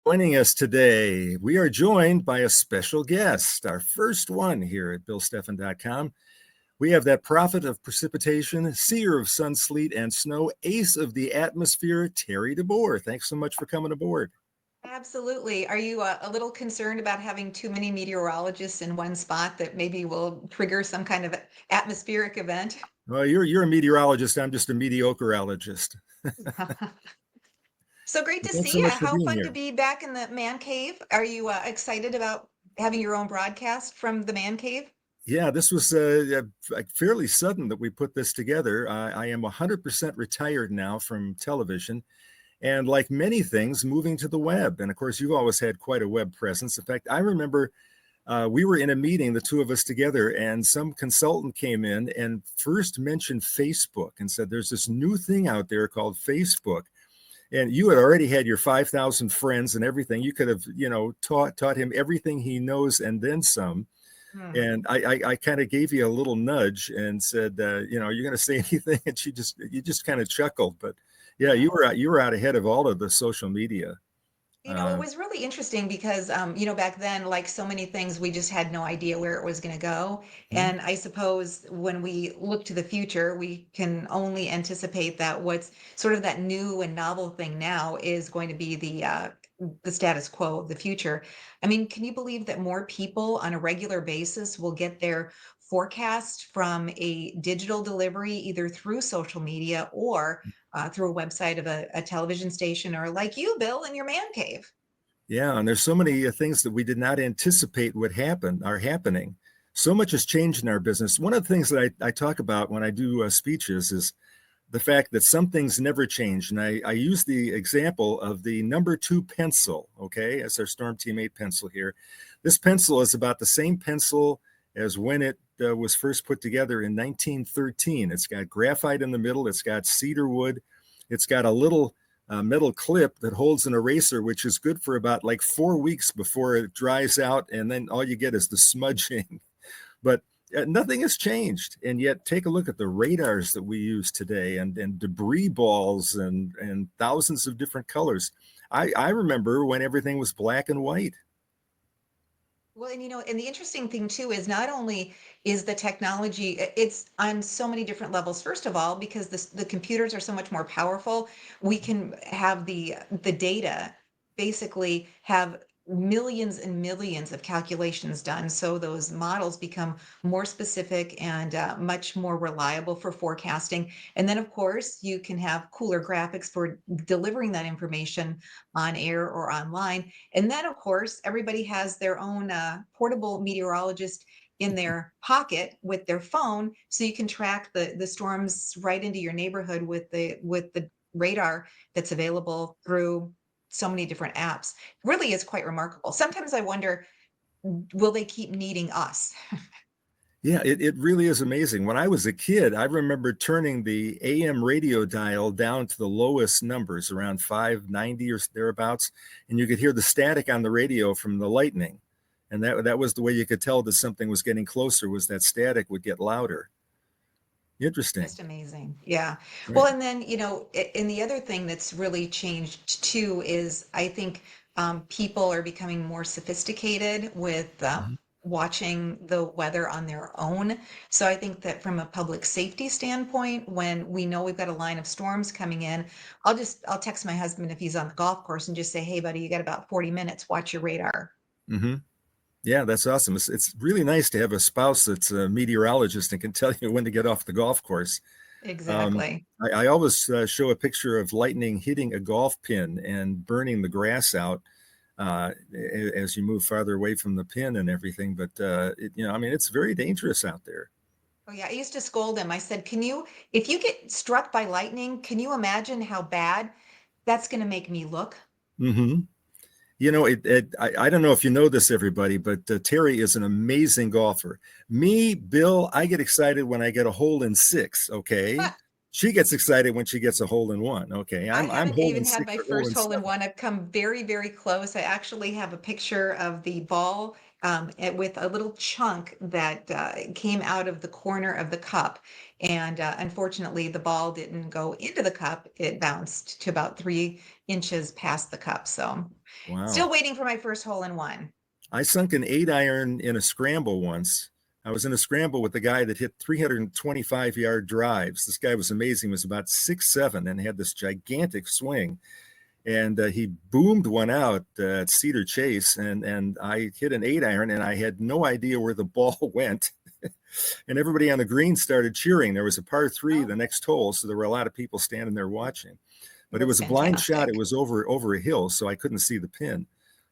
Joining us today, we are joined by a special guest, our first one here at BillSteffen.com. We have that prophet of precipitation, seer of sun, sleet, and snow, ace of the atmosphere, Terri DeBoer. Thanks so much for coming aboard. Absolutely. Are you a little concerned about having too many meteorologists in one spot that maybe will trigger some kind of atmospheric event? Well, you're a meteorologist. I'm just a mediocreologist. So great to Thanks see so you. much for How being fun to here. be back in the man cave. Are you excited about having your own broadcast from the man cave? Yeah, this was fairly sudden that we put this together. I am 100% retired now from television. And like many things, moving to the web. And of course, you've always had quite a web presence. In fact, I remember we were in a meeting, the two of us together, and some consultant came in and first mentioned Facebook and said, there's this new thing out there called Facebook. And you had already had your 5,000 friends and everything. You could have, taught him everything he knows and then some. Hmm. And I kind of gave you a little nudge and said, you're going to say anything, and you just kind of chuckled. But yeah, Yeah. you were out ahead of all of the social media. It Uh, was really interesting because, back then, like so many things, we just had no idea where it was going to go. mhm. And I suppose when we look to the future, we can only anticipate that what's sort of that new and novel thing now is going to be the status quo of the future. I mean, can you believe that more people on a regular basis will get their forecast from a digital delivery, either through social media or through a website of a television station, or like you, Bill, in your man cave? Yeah, and there's so many things that we did not anticipate would happen are happening. So much has changed in our business. One of the things that I talk about when I do speeches is the fact that some things never change. And I use the example of the number 2 pencil, okay, as our Storm Team 8 pencil here. This pencil is about the same pencil as when it was first put together in 1913. It's got graphite in the middle, it's got cedar wood, it's got a little metal clip that holds an eraser, which is good for about like 4 weeks before it dries out. And then all you get is the smudging. But nothing has changed. And yet, take a look at the radars that we use today and debris balls and thousands of different colors. I remember when everything was black and white. Well, and the interesting thing too is not only is the technology, it's on so many different levels. First of all, because the computers are so much more powerful, we can have the data basically have millions and millions of calculations done. So those models become more specific and much more reliable for forecasting. And then, of course, you can have cooler graphics for delivering that information on air or online. And then, of course, everybody has their own portable meteorologist in their pocket with their phone, so you can track the storms right into your neighborhood with the radar that's available through so many different apps. Really is quite remarkable. Sometimes I wonder, will they keep needing us? Yeah, it really is amazing. When I was a kid, I remember turning the AM radio dial down to the lowest numbers, around 590 or thereabouts, and you could hear the static on the radio from the lightning. And that was the way you could tell that something was getting closer, was that static would get louder. Interesting. Just amazing. Yeah. Well, Right. and then, and the other thing that's really changed too is I think people are becoming more sophisticated with Mhm. watching the weather on their own. So I think that from a public safety standpoint, when we know we've got a line of storms coming in, I'll text my husband if he's on the golf course and just say, hey, buddy, you got about 40 minutes, watch your radar. Mhm. Yeah, that's awesome. It's really nice to have a spouse that's a meteorologist and can tell you when to get off the golf course. Um, Exactly. I always show a picture of lightning hitting a golf pin and burning the grass out as you move farther away from the pin and everything. But I mean, it's very dangerous out there. Oh yeah, I used to scold him. I said, if you get struck by lightning, can you imagine how bad that's going to make me look? Hmm. I don't know if you know this, everybody, but Terri is an amazing golfer. Me, Bill, I get excited when I get a hole in 6. Okay, she gets excited when she gets a hole in 1. Okay, I I'm haven't hole in even had 6 my or hole first in hole in 7. one. I've come very, very close. I actually have a picture of the ball with a little chunk that came out of the corner of the cup. And unfortunately, the ball didn't go into the cup. It bounced to about 3 inches past the cup. So still Wow. waiting for my first hole in one. I sunk an 8 iron in a scramble once. I was in a scramble with a guy that hit 325-yard drives. This guy was amazing. He was about 6'7" and had this gigantic swing. And he boomed one out at Cedar Chase, and I hit an 8 iron, and I had no idea where the ball went. And everybody on the green started cheering. There was a par three Oh, the next hole, so there were a lot of people standing there watching. But it that's was a blind shot. fantastic. It was over a hill, so I couldn't see the pin.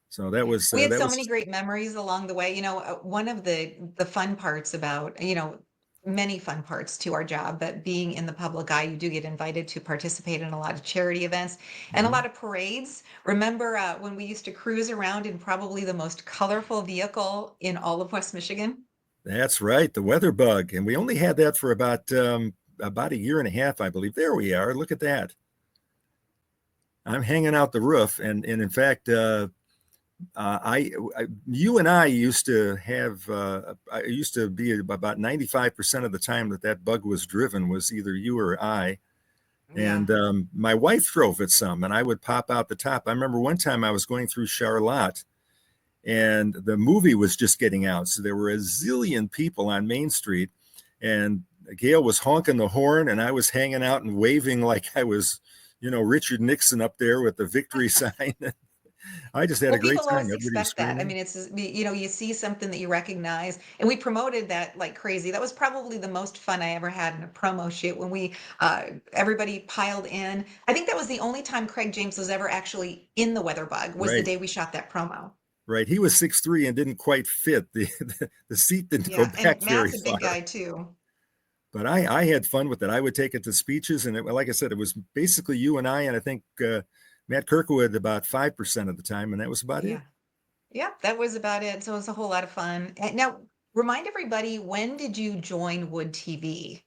So We had that so was many great memories along the way. One of the fun parts about, many fun parts to our job, but being in the public eye, you do get invited to participate in a lot of charity events and a lot mhm. of parades. Remember when we used to cruise around in probably the most colorful vehicle in all of West Michigan? That's right, the weather bug, and we only had that for about a year and a half, I believe. There we are. Look at that. I'm hanging out the roof, and in fact, you and I used to have. I used to be about 95% of the time that bug was driven was either you or I. Yeah. And my wife drove it some, and I would pop out the top. I remember one time I was going through Charlotte, and the movie was just getting out, so there were a zillion people on Main Street, and Gail was honking the horn, and I was hanging out and waving like I was, Richard Nixon up there with the victory sign. I just had a Well, great people time. always Everybody was expect that. I screaming. mean, you see something that you recognize, and we promoted that like crazy. That was probably the most fun I ever had in a promo shoot when everybody piled in. I think that was the only time Craig James was ever actually in the weather bug was the Right, day we shot that promo. right. He was 6'3" and didn't quite fit. The seat didn't go Yeah, and back very Matt's a big far. guy too. But I had fun with it. I would take it to speeches, and like I said, it was basically you and I, and I think Matt Kirkwood about 5% of the time, and that was about it. Yeah. Yeah, that was about it. So it was a whole lot of fun. Now, remind everybody, when did you join Wood TV?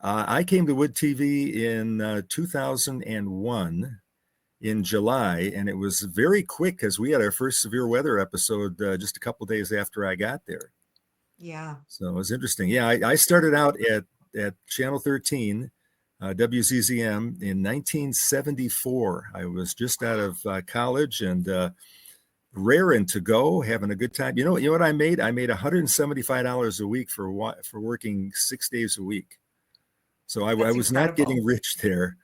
I came to Wood TV in 2001 in July, and it was very quick because we had our first severe weather episode just a couple days after I got there. Yeah. So it was interesting. Yeah, I started out at Channel 13, WZZM in 1974. I was just out of college and raring to go, having a good time. You know what I made? I made $175 a week for working 6 days a week. So I That's was not incredible. getting rich there,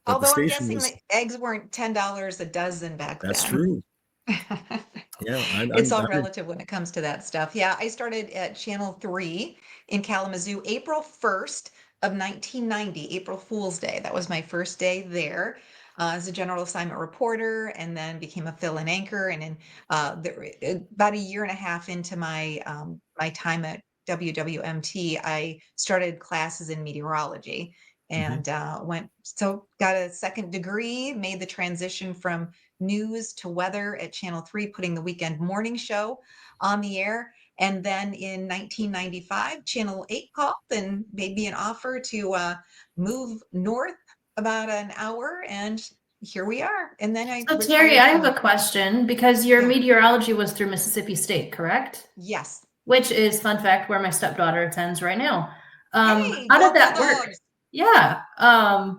but the Although I'm station guessing was. the eggs weren't $10 a dozen back That's then. true. Yeah, It's all I'm relative when it comes to that stuff. Yeah, I started at Channel 3 in Kalamazoo April 1st of 1990, April Fool's Day. That was my first day there as a general assignment reporter, and then became a fill-in anchor. And in about a year and a half into my time at WWMT, I started classes in meteorology mhm. and got a second degree, made the transition from news to weather at Channel 3, putting the weekend morning show on the air. And then in 1995, Channel 8 called and made me an offer to move north about an hour. And here we are. And then I So Terri, retired I have from, a question because your yeah, meteorology was through Mississippi State, correct? yes. Which is, fun fact, where my stepdaughter attends right now. Hey, How go did that work? Bulldogs. Yeah.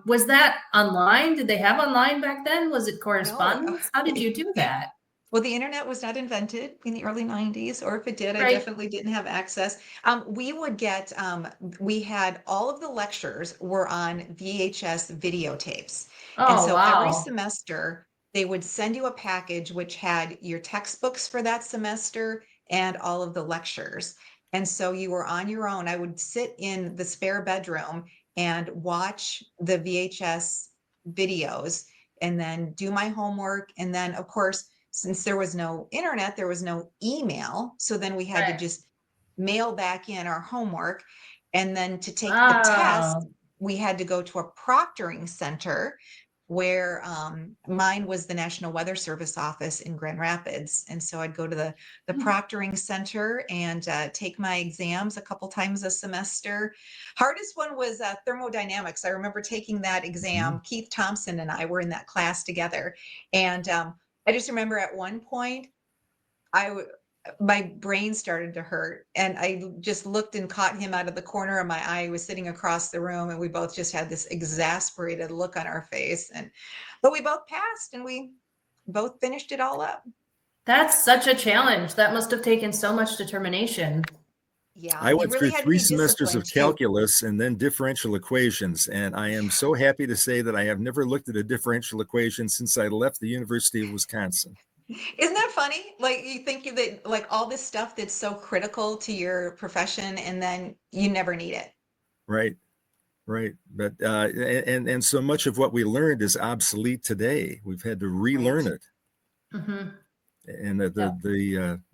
Was that online? Did they have online back then? Was it No. correspondence? How did you do that? Well, the internet was not invented in the early 90s, or if it did, I Right. definitely didn't have access. We had all of the lectures were on VHS videotapes. And Oh, so every wow. semester, they would send you a package which had your textbooks for that semester and all of the lectures. And so you were on your own. I would sit in the spare bedroom and watch the VHS videos and then do my homework. And then, of course, since there was no internet, there was no email. So then we had to Right. just mail back in our homework. And then to take the test, Oh. we had to go to a proctoring center where mine was the National Weather Service office in Grand Rapids. And so I'd go to the proctoring center and take my exams a couple times a semester. Hardest one was thermodynamics. I remember taking that Mhm. exam. Keith Thompson and I were in that class together. And I just remember at one point, I my brain started to hurt. And I just looked and caught him out of the corner of my eye. He was sitting across the room, and we both just had this exasperated look on our face. But we both passed, and we both finished it all up. That's such a challenge. That must have taken so much determination. Yeah, I you went really through had to 3 be semesters of disciplined too. calculus and then differential equations. And I am so happy to say that I have never looked at a differential equation since I left the University of Wisconsin. Isn't that funny? Like, you think that like all this stuff that's so critical to your profession, and then you never need it. Right. Right. But and so much of what we learned is obsolete today. We've had to relearn Right. it. Mm-hmm. And the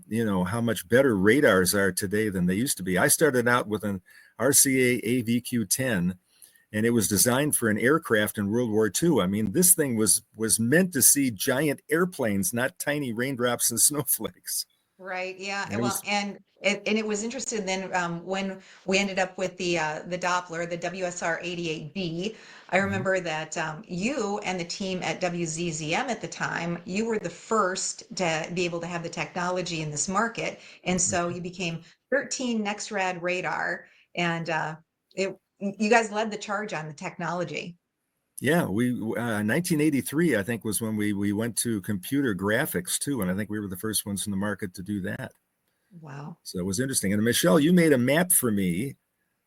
you know, how much better radars are today than they used to be. I started out with an RCA AVQ-10, and it was designed for an aircraft in World War II. I mean, this thing was meant to see giant airplanes, not tiny raindrops and snowflakes. Right. Yeah. And it Well, was, and it was interesting then, when we ended up with the Doppler, the WSR 88B. I remember that you and the team at WZZM at the time, you were the first to be able to have the technology in this market, and so you became 13 Next Rad radar, and you guys led the charge on the technology. yeah, 1983, I think, was when we went to computer graphics too, and I think we were the first ones in the market to do that. Wow. So it was interesting. And Michelle, you made a map for me.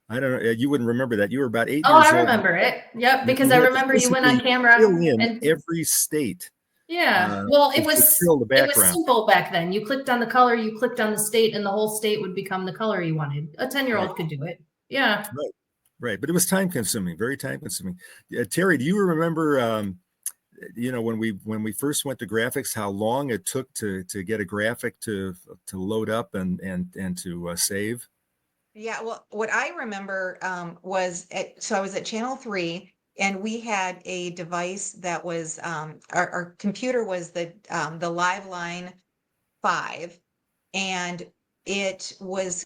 I don't know, you wouldn't remember that. You were about 8 Oh, years I old. remember it. Yep, because You I had to remember you went on physically camera fill in and every state yeah. Well, to fill the it was background. simple back then. You clicked on the color, you clicked on the state, and the whole state would become the color you wanted. A 10-year-old Right. could do it. Yeah. Right. Right. But it was time consuming, very time consuming. Terry, do you remember, you know, when we first went to graphics, how long it took to get a graphic to load up and to save? Yeah, well, what I remember was so I was at Channel 3, and we had a device that was our computer was the Live Line 5, and it was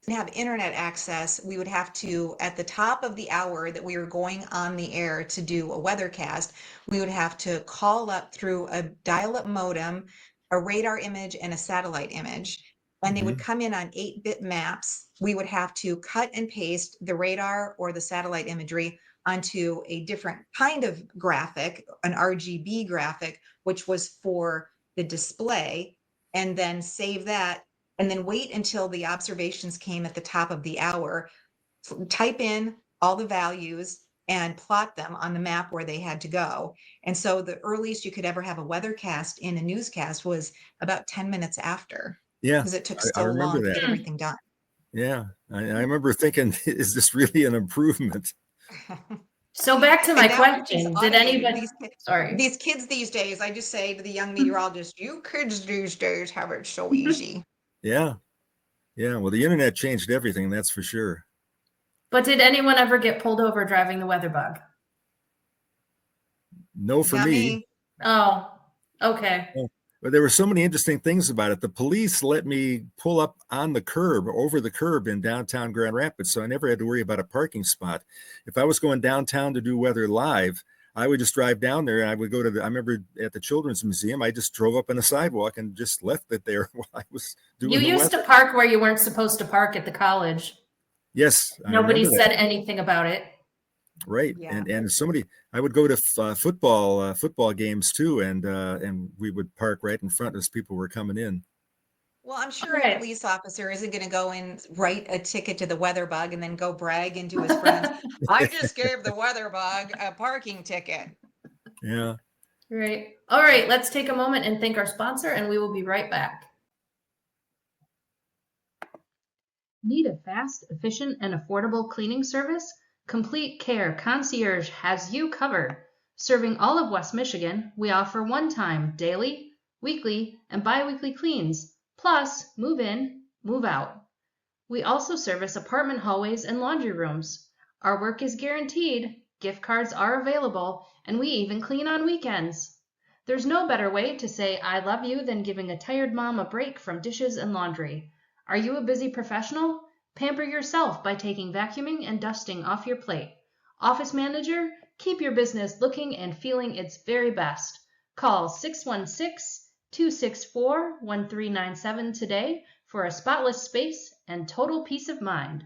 to have internet access. We would have to, at the top of the hour that we were going on the air to do a weathercast, we would have to call up through a dial-up modem, a radar image, and a satellite image. And they would come in on 8-bit maps. We would have to cut and paste the radar or the satellite imagery onto a different kind of graphic, an RGB graphic, which was for the display, and then save that, and then wait until the observations came at the top of the hour, type in all the values and plot them on the map where they had to go. And so the earliest you could ever have a weathercast in a newscast was about 10 minutes after, Yeah, because it took I so remember long to that. get everything done. Yeah, I remember thinking, is this really an improvement? So back to And my now everything's question. Did automated. anybody, sorry. These kids these days, I just say to the young meteorologists, you kids these days have it so easy. Yeah, yeah. Well, the internet changed everything, that's for sure. But did anyone ever get pulled over driving the weather bug? No, for Not me. Oh, okay. But there were so many interesting things about it. The police let me pull up on the curb, over the curb in downtown Grand Rapids, so I never had to worry about a parking spot. If I was going downtown to do weather live, I would just drive down there, and I would go to I remember at the Children's Museum, I just drove up on the sidewalk and just left it there while I was doing You the used weather. to park where you weren't supposed to park at the college. Yes, I Nobody remember said that. anything about it. Right. Yeah. And somebody, I would go to football games too, and we would park right in front as people were coming in. Well, I'm sure Okay. a police officer isn't going to go and write a ticket to the weather bug and then go brag into his friends. I just gave the weather bug a parking ticket. Yeah. Right. All right. Let's take a moment and thank our sponsor, and we will be right back. Need a fast, efficient, and affordable cleaning service? Complete Care Concierge has you covered. Serving all of West Michigan, we offer one-time, daily, weekly, and bi-weekly cleans, plus move in, move out. We also service apartment hallways and laundry rooms. Our work is guaranteed, gift cards are available, and we even clean on weekends. There's no better way to say I love you than giving a tired mom a break from dishes and laundry. Are you a busy professional? Pamper yourself by taking vacuuming and dusting off your plate. Office manager, keep your business looking and feeling its very best. Call 264-1397 today for a spotless space and total peace of mind.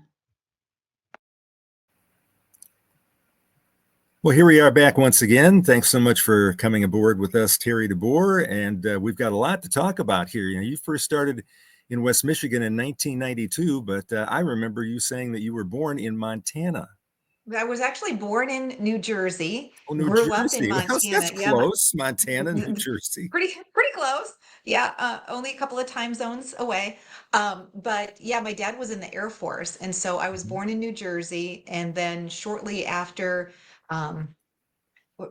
Well, here we are back once again. Thanks so much for coming aboard with us, Terri DeBoer. And we've got a lot to talk about here. You first started in West Michigan in 1992, but I remember you saying that you were born in Montana. I was actually born in New Jersey, Oh, New grew up in Jersey. That's Montana. Yeah, close. Montana, New Jersey. pretty close. Yeah, only a couple of time zones away. But yeah, my dad was in the Air Force, and so I was born in New Jersey, and then um,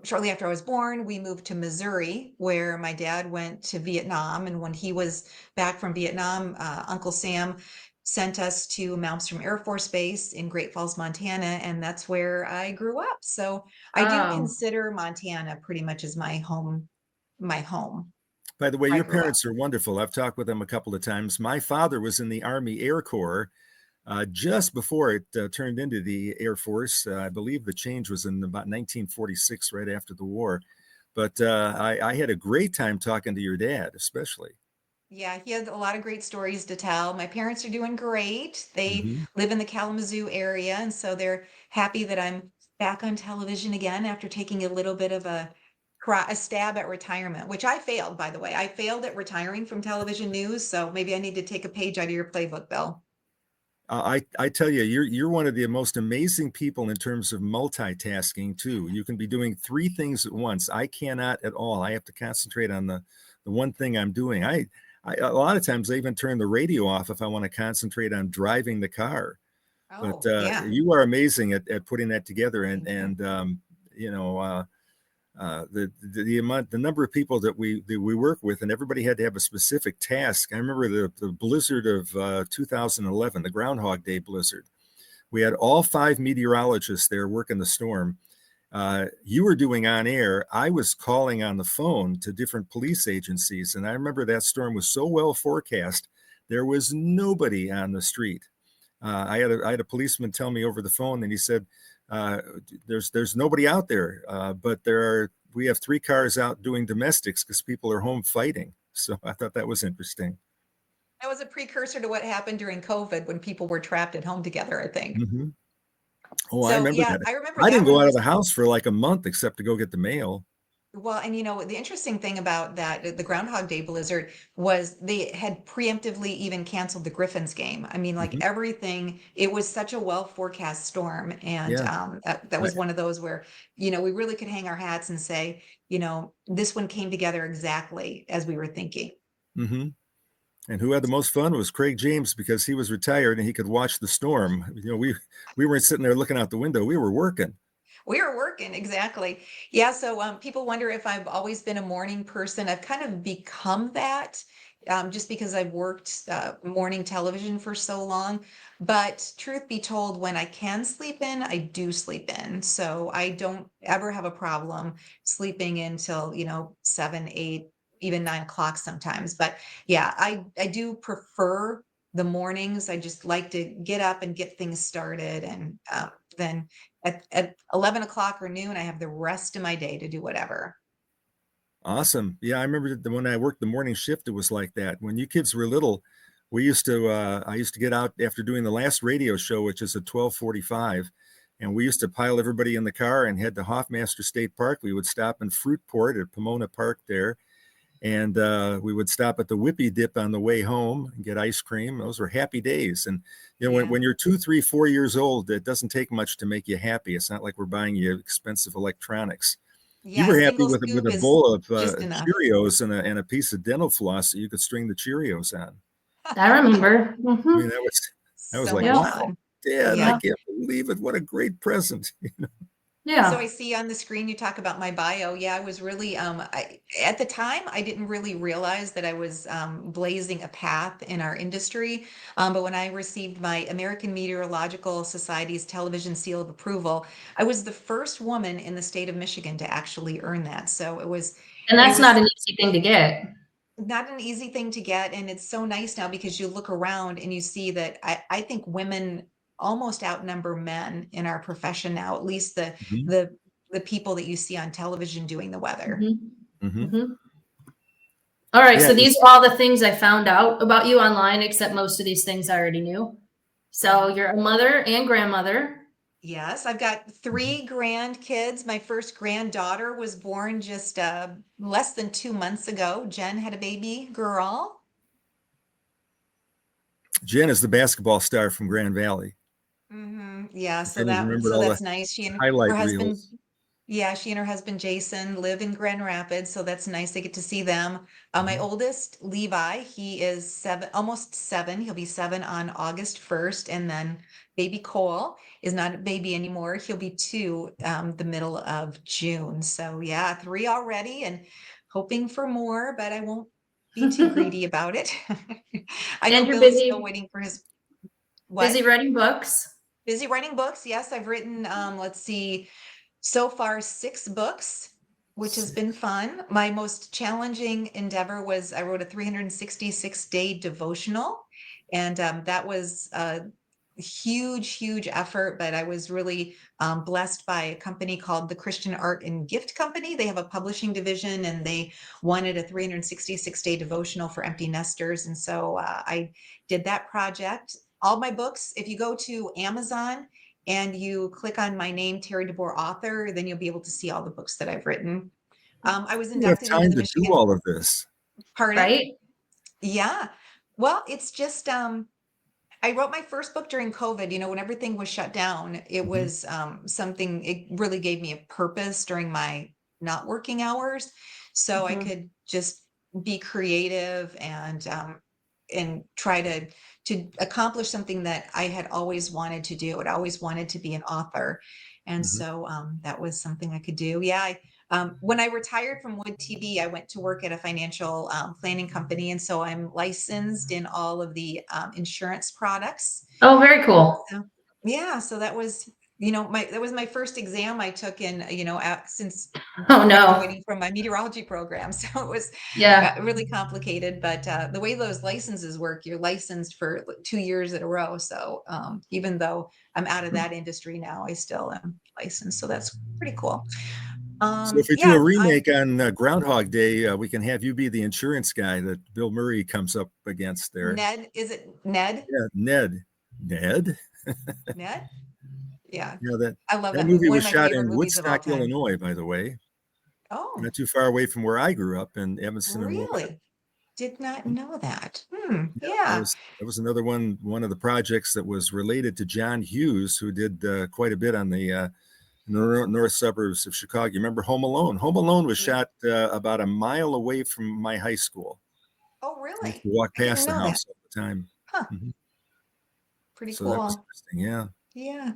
shortly after I was born, we moved to Missouri, where my dad went to Vietnam. And when he was back from Vietnam, Uncle Sam sent us to Malmstrom Air Force Base in Great Falls, Montana, and that's where I grew up. So I do Oh, consider Montana pretty much as my home, my home. By the way, I your grew up. parents are wonderful. I've talked with them a couple of times. My father was in the Army Air Corps just before it turned into the Air Force. I believe the change was in about 1946, right after the war. But I had a great time talking to your dad, especially. Yeah, he has a lot of great stories to tell. My parents are doing great. They Mm-hmm. live in the Kalamazoo area, and so they're happy that I'm back on television again after taking a little bit of a stab at retirement, which I failed, by the way. I failed at retiring from television news, so maybe I need to take a page out of your playbook, Bill. I tell you, you're one of the most amazing people in terms of multitasking too. You can be doing three things at once. I cannot at all. I have to concentrate on the one thing I'm doing. I a lot of times I even turn the radio off if I want to concentrate on driving the car. But Oh, yeah. you are amazing at putting that together, Thank you. and you know the amount, the number of people that we work with, and everybody had to have a specific task. I remember the blizzard of 2011, the Groundhog Day blizzard. We had all 5 meteorologists there working the storm. You were doing on air. I was calling on the phone to different police agencies, and I remember that storm was so well forecast. There was nobody on the street. I had a policeman tell me over the phone, and he said, uh, "There's nobody out there, but we have 3 cars out doing domestics because people are home fighting." So I thought that was interesting. That was a precursor to what happened during COVID when people were trapped at home together, I think. Mm-hmm. Oh, I So remember yeah, that. I remember I that didn't go one out of was. the house for like a month except to go get the mail. Well, and the interesting thing about that, the Groundhog Day blizzard, was they had preemptively even canceled the Griffins game. I mean, like Mhm. everything, it was such a well forecast storm. And Yeah. that I, was one of those where, we really could hang our hats and say, this one came together exactly as we were thinking. hmm And who had the most fun was Craig James because he was retired and he could watch the storm. We weren't sitting there looking out the window. We were working. We were working, exactly. Yeah, so people wonder if I've always been a morning person. I've kind of become that just because I've worked morning television for so long. But truth be told, when I can sleep in, I do sleep in. So I don't ever have a problem sleeping until, 7, 8, even 9 o'clock sometimes. But yeah, I do prefer the mornings. I just like to get up and get things started, and then at 11 o'clock or noon, I have the rest of my day to do whatever. Awesome. Yeah, I remember that when I worked the morning shift, it was like that. When you kids were little, I used to get out after doing the last radio show, which is at 12:45, and we used to pile everybody in the car and head to Hoffmaster State Park. We would stop in Fruitport at Pomona Park there, and we would stop at the Whippy Dip on the way home and get ice cream. Those were happy days. And Yeah. when you're 2, 3, 4 years old, it doesn't take much to make you happy. It's not like we're buying you expensive electronics. You Yeah, a were happy single with scoop a is bowl of just enough. Cheerios and a piece of dental floss that you could string the Cheerios on. I remember. I mean, that was So like, much Yep. wow, fun. Dad, I Yeah. can't believe it. What a great present. So I Yeah. see on the screen you talk about my bio. Yeah, I was really at the time I didn't really realize that I was blazing a path in our industry. But when I received my American Meteorological Society's television seal of approval, I was the first woman in the state of Michigan to actually earn that. So And it that's not was an easy thing to get. not an easy thing to get, and it's so nice now because you look around and you see that I think women almost outnumber men in our profession now, at least Mhm, the people that you see on television doing the weather. Mhm. mhm. Mhm. All right, Yeah, so these are all the things I found out about you online, except most of these things I already knew. So you're a mother and grandmother. Yes, I've got 3 grandkids. My first granddaughter was born just less than 2 months ago. Jen had a baby girl. Jen is the basketball star from Grand Valley. Yeah, Jenny remembered so all the that's nice. She and highlight her husband, reels. yeah, she and her husband Jason live in Grand Rapids, so that's nice. They get to see them. My oldest, Levi, he is 7, almost 7. He'll be 7 on August 1st, and then baby Cole is not a baby anymore. He'll be 2 the middle of June. So yeah, 3 already, and hoping for more, but I won't be too greedy about it. I know And you're Bill is still busy waiting for his busy what? writing books. Busy writing books. Yes, I've written, let's see, so far 6 books, which has been fun. My most challenging endeavor was I wrote a 366-day devotional, and that was a huge effort, but I was really blessed by a company called the Christian Art and Gift Company. They have a publishing division, and they wanted a 366-day devotional for empty nesters, and so I did that project. All my books, if you go to Amazon and you click on my name, Terri DeBoer author, then you'll be able to see all the books that I've written. I was You have inducted into time the to do Michigan, all of this. pardon? Right? Yeah. Well, it's just I wrote my first book during COVID, when everything was shut down. It Mhm, was something, it really gave me a purpose during my not working hours. So I Mhm. could just be creative and try to accomplish something that I had always wanted to do. I'd always wanted to be an author. And mhm. so that was something I could do. Yeah. When I retired from Wood TV, I went to work at a financial planning company. And so I'm licensed in all of the insurance products. Oh, very cool. So, yeah, so that was, that was my first exam I took in, since Oh no. graduating from my meteorology program. So it was Yeah. really complicated, but the way those licenses work, you're licensed for 2 years in a row. So even though I'm out of that industry now, I still am licensed. So that's pretty cool. So if we do a Yeah, remake on Groundhog Day, we can have you be the insurance guy that Bill Murray comes up against there. Ned, is it Ned? Yeah, Ned. Ned? Ned? Yeah, Yeah, that I love that that movie. movie One was of my shot favorite in movies of all Woodstock, time. Illinois, by the way, Oh, not too far away from where I grew up in Evanston, Illinois. really? Did not know that. Yeah, Yeah. that was another one of the projects that was related to John Hughes, who did quite a bit on the north suburbs of Chicago. You remember Home Alone? Home Alone was Yeah. shot about a mile away from my high school. Oh, I used really? to walk I didn't past the know that. house all the time. Huh. Mhm. Pretty So that was cool. interesting. Yeah. Yeah.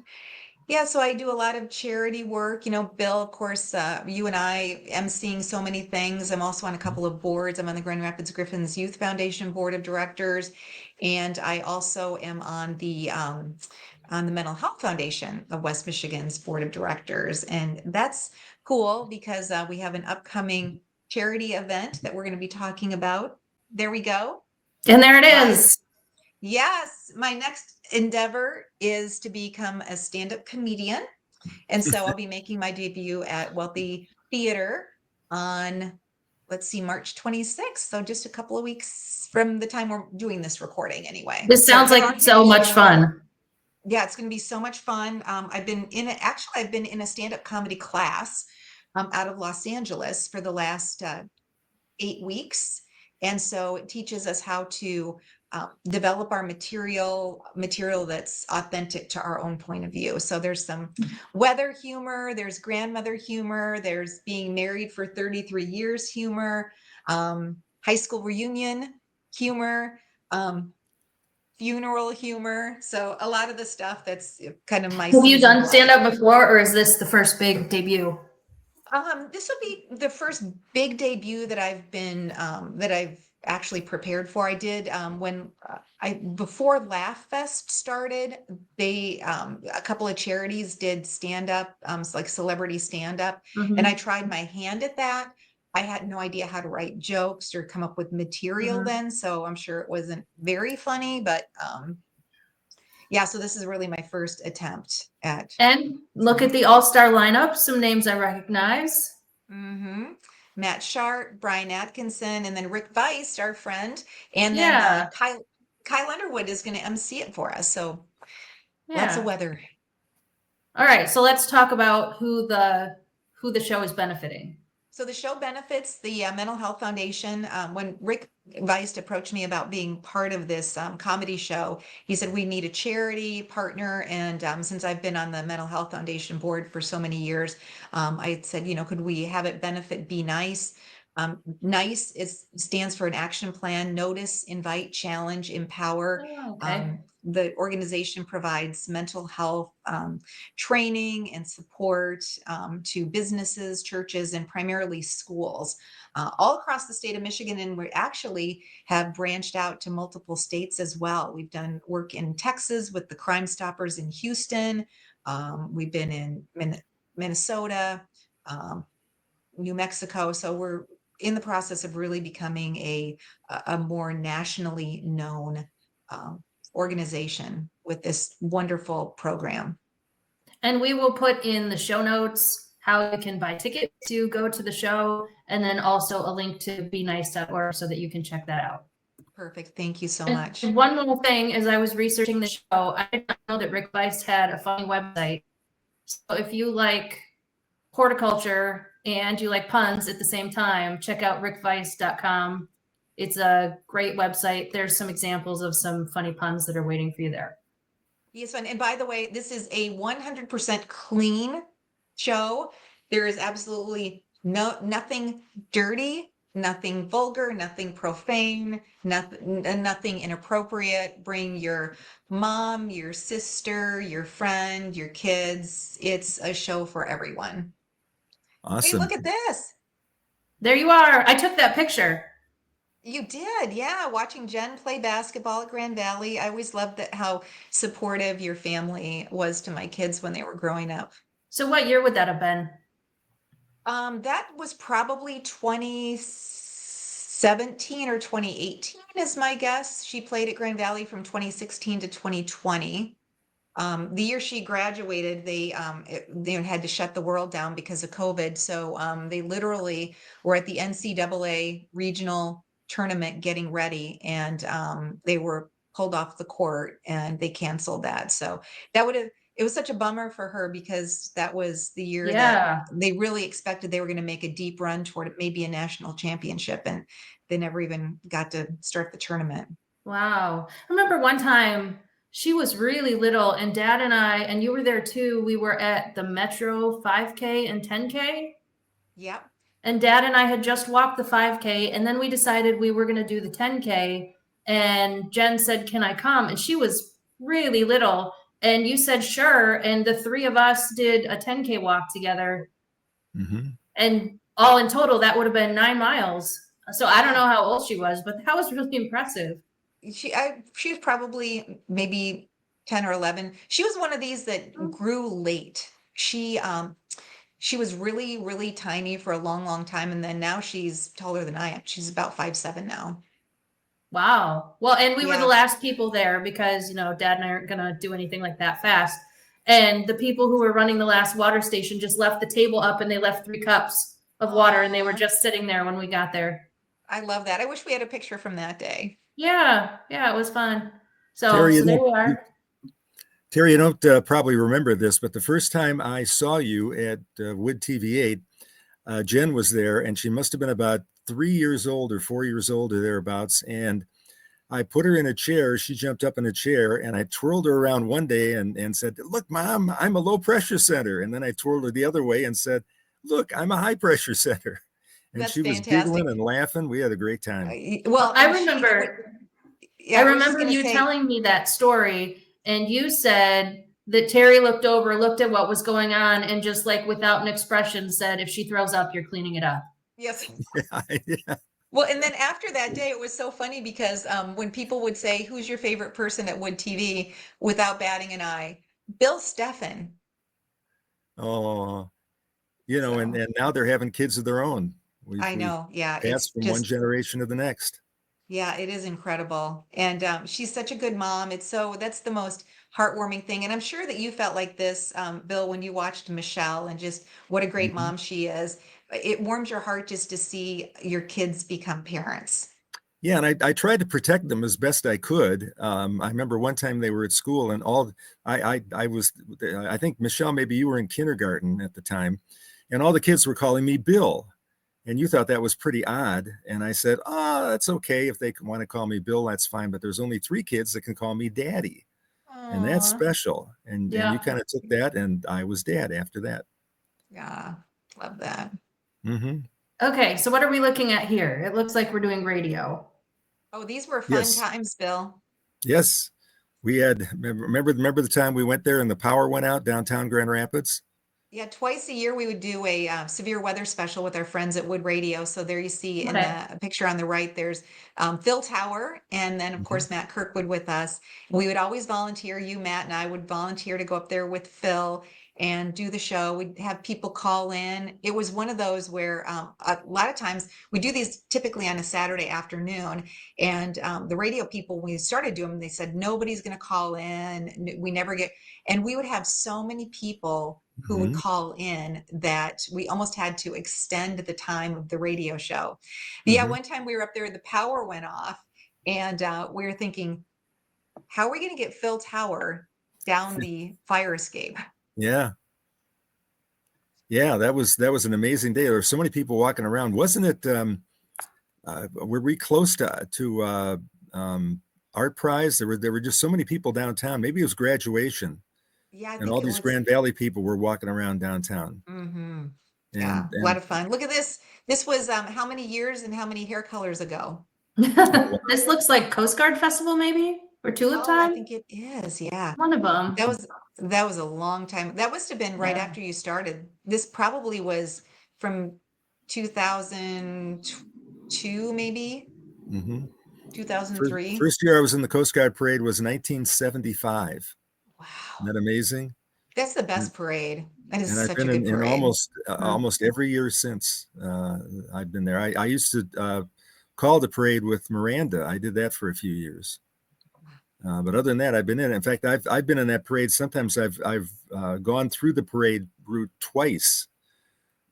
Yeah, so I do a lot of charity work. Bill, of course, you and I am seeing so many things. I'm also on a couple of boards. I'm on the Grand Rapids Griffins Youth Foundation Board of Directors, and I also am on the Mental Health Foundation of West Michigan's Board of Directors. And that's cool because we have an upcoming charity event that we're going to be talking about. There we go. And there it Slide. is. Yes, my next endeavor is to become a stand-up comedian. And so I'll be making my debut at Wealthy Theater on, let's see, March 26th. So just a couple of weeks from the time we're doing this recording anyway. This So sounds there like aren't so many much shows. fun. Yeah, it's going to be so much fun. I've been in a stand-up comedy class out of Los Angeles for the last 8 weeks. And so it teaches us how to develop our material that's authentic to our own point of view. So there's some weather humor, there's grandmother humor, there's being married for 33 years humor, high school reunion humor, funeral humor. So a lot of the stuff that's kind of my Have you seasoned done stand life. up before, or is this the first big debut? This will be the first big debut that I've actually prepared for. I did when I before Laugh Fest started, they a couple of charities did stand up, like celebrity stand up, and I Mhm. tried my hand at that. I had no idea how to write jokes or come up with material Mhm. then, so I'm sure it wasn't very funny, but yeah, so this is really my first attempt at And look stand at up. the all-star lineup. Some names I recognize. Mm-hmm. Matt Sharpe, Brian Atkinson, and then Rick Vuyst, our friend, and then Yeah, Kyle Underwood is going to MC it for us. So lots of yeah. weather. All right, so let's talk about who the show is benefiting. So the show benefits the Mental Health Foundation. When Rick Vuyst approached me about being part of this comedy show, he said we need a charity partner. And since I've been on the Mental Health Foundation board for so many years, I said, could we have it benefit Be Nice? NICE stands for an action plan: notice, invite, challenge, empower. Oh, okay. The organization provides mental health training and support to businesses, churches, and primarily schools all across the state of Michigan. And we actually have branched out to multiple states as well. We've done work in Texas with the Crime Stoppers in Houston. We've been in Minnesota, New Mexico. So we're in the process of really becoming a more nationally known organization with this wonderful program. And we will put in the show notes how you can buy tickets to go to the show, and then also a link to BeNice.org so that you can check that out. Perfect. Thank you so And much. one little thing, as I was researching the show, I did not know that Rick Vuyst had a funny website. So if you like horticulture and you like puns at the same time, check out rickvuyst.com. It's a great website. There's some examples of some funny puns that are waiting for you there. Yes, and by the way, this is a 100% clean show. There is absolutely nothing dirty, nothing vulgar, nothing profane, nothing inappropriate. Bring your mom, your sister, your friend, your kids. It's a show for everyone. Hey, Awesome. look at this. There you are. I took that picture. You did, yeah. Watching Jen play basketball at Grand Valley. I always loved that how supportive your family was to my kids when they were growing up. So what year would that have been? That was probably 2017 or 2018 is my guess. She played at Grand Valley from 2016 to 2020. The year she graduated, they had to shut the world down because of COVID. So they literally were at the NCAA regional tournament getting ready, and they were pulled off the court and they canceled that. So it was such a bummer for her because that was the year that they really expected they were going to make a deep run toward maybe a national championship, and they never even got to start the tournament. Wow. I remember one time she was really little, and Dad and I, and you were there too, we were at the Metro 5K and 10K. Yep. And Dad and I had just walked the 5K, and then we decided we were going to do the 10K. And Jen said, "Can I come?" And she was really little. And you said, "Sure." And the three of us did a 10K walk together. Mm-hmm. And all in total, that would have been 9 miles. So I don't know how old she was, but that was really impressive. She was probably maybe 10 or 11. She was one of these that grew late. She was really, really tiny for a long, long time. And then now she's taller than I am. She's about 5'7" now. Wow. Well, and we were the Yeah. last people there because, Dad and I aren't going to do anything like that fast. And the people who were running the last water station just left the table up, and they left 3 cups of water, and they were just sitting there when we got there. I love that. I wish we had a picture from that day. Yeah. Yeah, it was fun. So, Terri, there we are. Terri, you don't probably remember this, but the first time I saw you at Wood TV8, Jen was there, and she must have been about 3 years old or 4 years old or thereabouts. And I put her in a chair. She jumped up in a chair, and I twirled her around one day and said, "Look, Mom, I'm a low pressure center." And then I twirled her the other way and said, "Look, I'm a high pressure center." And That's she was fantastic. giggling and laughing. We had a great time. Well, I remember you telling me that story, and you said that Terri looked at what was going on, and just like without an expression said, "If she throws up, you're cleaning it up." Yes. Yeah. Well, and then after that day, it was so funny because when people would say, "Who's your favorite person at Wood TV?" without batting an eye, Bill Steffen. Oh, and now they're having kids of their own. I know. Yeah. Passed from one generation to the next. Yeah, it is incredible. And she's such a good mom. That's the most heartwarming thing. And I'm sure that you felt like this, Bill, when you watched Michelle, and just what a great mom she is. it warms your heart just to see your kids become parents. Yeah, and I tried to protect them as best I could. I remember one time they were at school, and I was, I think, Michelle, maybe you were in kindergarten at the time, and all the kids were calling me Bill, and you thought that was pretty odd. And I said, oh, that's okay if they want to call me Bill, that's fine. But there's only 3 kids that can call me Daddy, and that's Aw, special. And Yeah. you kind of took that, and I was Dad after that. yeah, love that. Hmm. Okay, so what are we looking at here? It looks like we're doing radio. Oh, these were fun Yes. times, Bill. Yes, we had. Remember the time we went there and the power went out downtown Grand Rapids. Yeah, twice a year we would do a severe weather special with our friends at Wood Radio. So there you see in Okay. the picture on the right, there's Phil Tower, and then of course Matt Kirkwood with us. We would always volunteer. You, Matt, and I would volunteer to go up there with Phil and do the show. We'd have people call in. It was one of those where a lot of times we do these typically on a Saturday afternoon, and the radio people, when we started doing them, they said nobody's going to call in. We never get, and we would have so many people who would Mhm. call in that we almost had to extend the time of the radio show. Yeah, Mhm. one time we were up there, the power went off, and we were thinking, how are we going to get Phil Tower down the fire escape? Yeah. Yeah, that was an amazing day. There were so many people walking around. Wasn't it were we close to Art Prize? There were just so many people downtown. Maybe it was graduation, Yeah, I and think all it these was. Grand Valley people were walking around downtown. Hmm. Yeah, And a lot of fun. Look at this. This was how many years and how many hair colors ago? This looks like Coast Guard Festival, maybe? Or Tulip Oh, I Time? think it is. Yeah. One of them. That was a long time. That must have been right Yeah. after you started. This probably was from 2002, maybe hmm 2003. First year I was in the Coast Guard parade was 1975. Wow. Isn't that amazing? That's the best parade. That is And I've such a been good in parade. almost every year since I've been there. I used to call the parade with Miranda. I did that for a few years. But other than that, I've been in it. In fact, I've been in that parade. Sometimes I've gone through the parade route twice.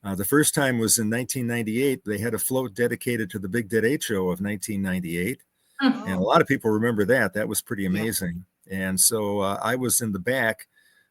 The first time was in 1998. They had a float dedicated to the Big Dead 8 show of 1998. And a Oh, lot of people remember that. That was pretty yeah. amazing. And so I was in the back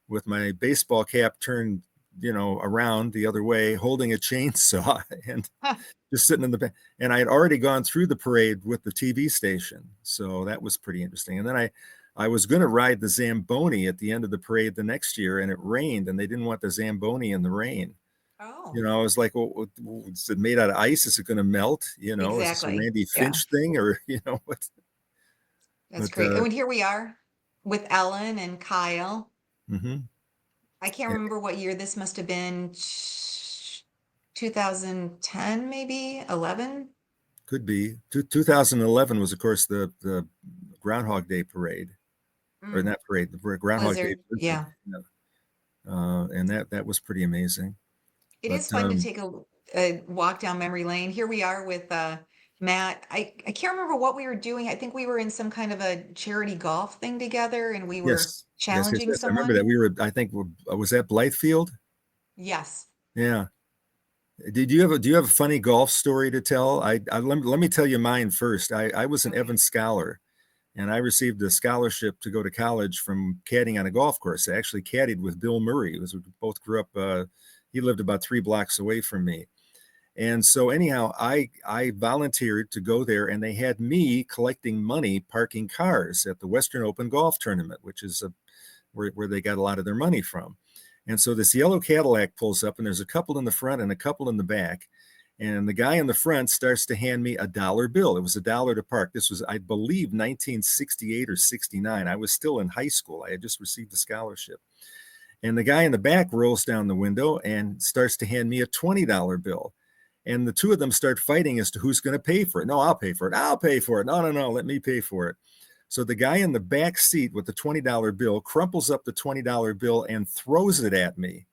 with my baseball cap turned, around the other way, holding a chainsaw and Huh. just sitting in the back. And I had already gone through the parade with the TV station. So that was pretty interesting. And then I was going to ride the Zamboni at the end of the parade the next year, and it rained, and they didn't want the Zamboni in the rain. Oh, I was like, well, is it made out of ice? Is it going to melt? Is this a exactly. Randy Yeah, Finch thing, or what? that's But great. And here we are with Ellen and Kyle. mhm. I can't remember what year this must have been. 2010, maybe 11. Could be. 2011 was, of course, the Groundhog Day parade, or Mm, not parade, the Groundhog Day Blizzard. blizzard. Yeah. Yeah. And that was pretty amazing. It But is fun to take a walk down memory lane. Here we are with Matt. I can't remember what we were doing. I think we were in some kind of a charity golf thing together and we were yes, yes, yes, challenging yes. I remember that someone. we were. I think was that Blythefield? Yes. Yeah. Do you have a funny golf story to tell? Let me tell you mine first. I was an Okay. Evans Scholar, and I received a scholarship to go to college from caddying on a golf course. I actually caddied with Bill Murray. We both grew up. He lived about 3 blocks away from me. And so anyhow, I volunteered to go there, and they had me collecting money parking cars at the Western Open Golf Tournament, which is where they got a lot of their money from. And so this yellow Cadillac pulls up, and there's a couple in the front and a couple in the back. And the guy in the front starts to hand me a dollar bill. It was $1 to park. This was, I believe, 1968 or 69. I was still in high school. I had just received a scholarship. And the guy in the back rolls down the window and starts to hand me a $20 bill. And the two of them start fighting as to who's going to pay for it. No, I'll pay for it. I'll pay for it. No, let me pay for it. So the guy in the back seat with the $20 bill crumples up the $20 bill and throws it at me.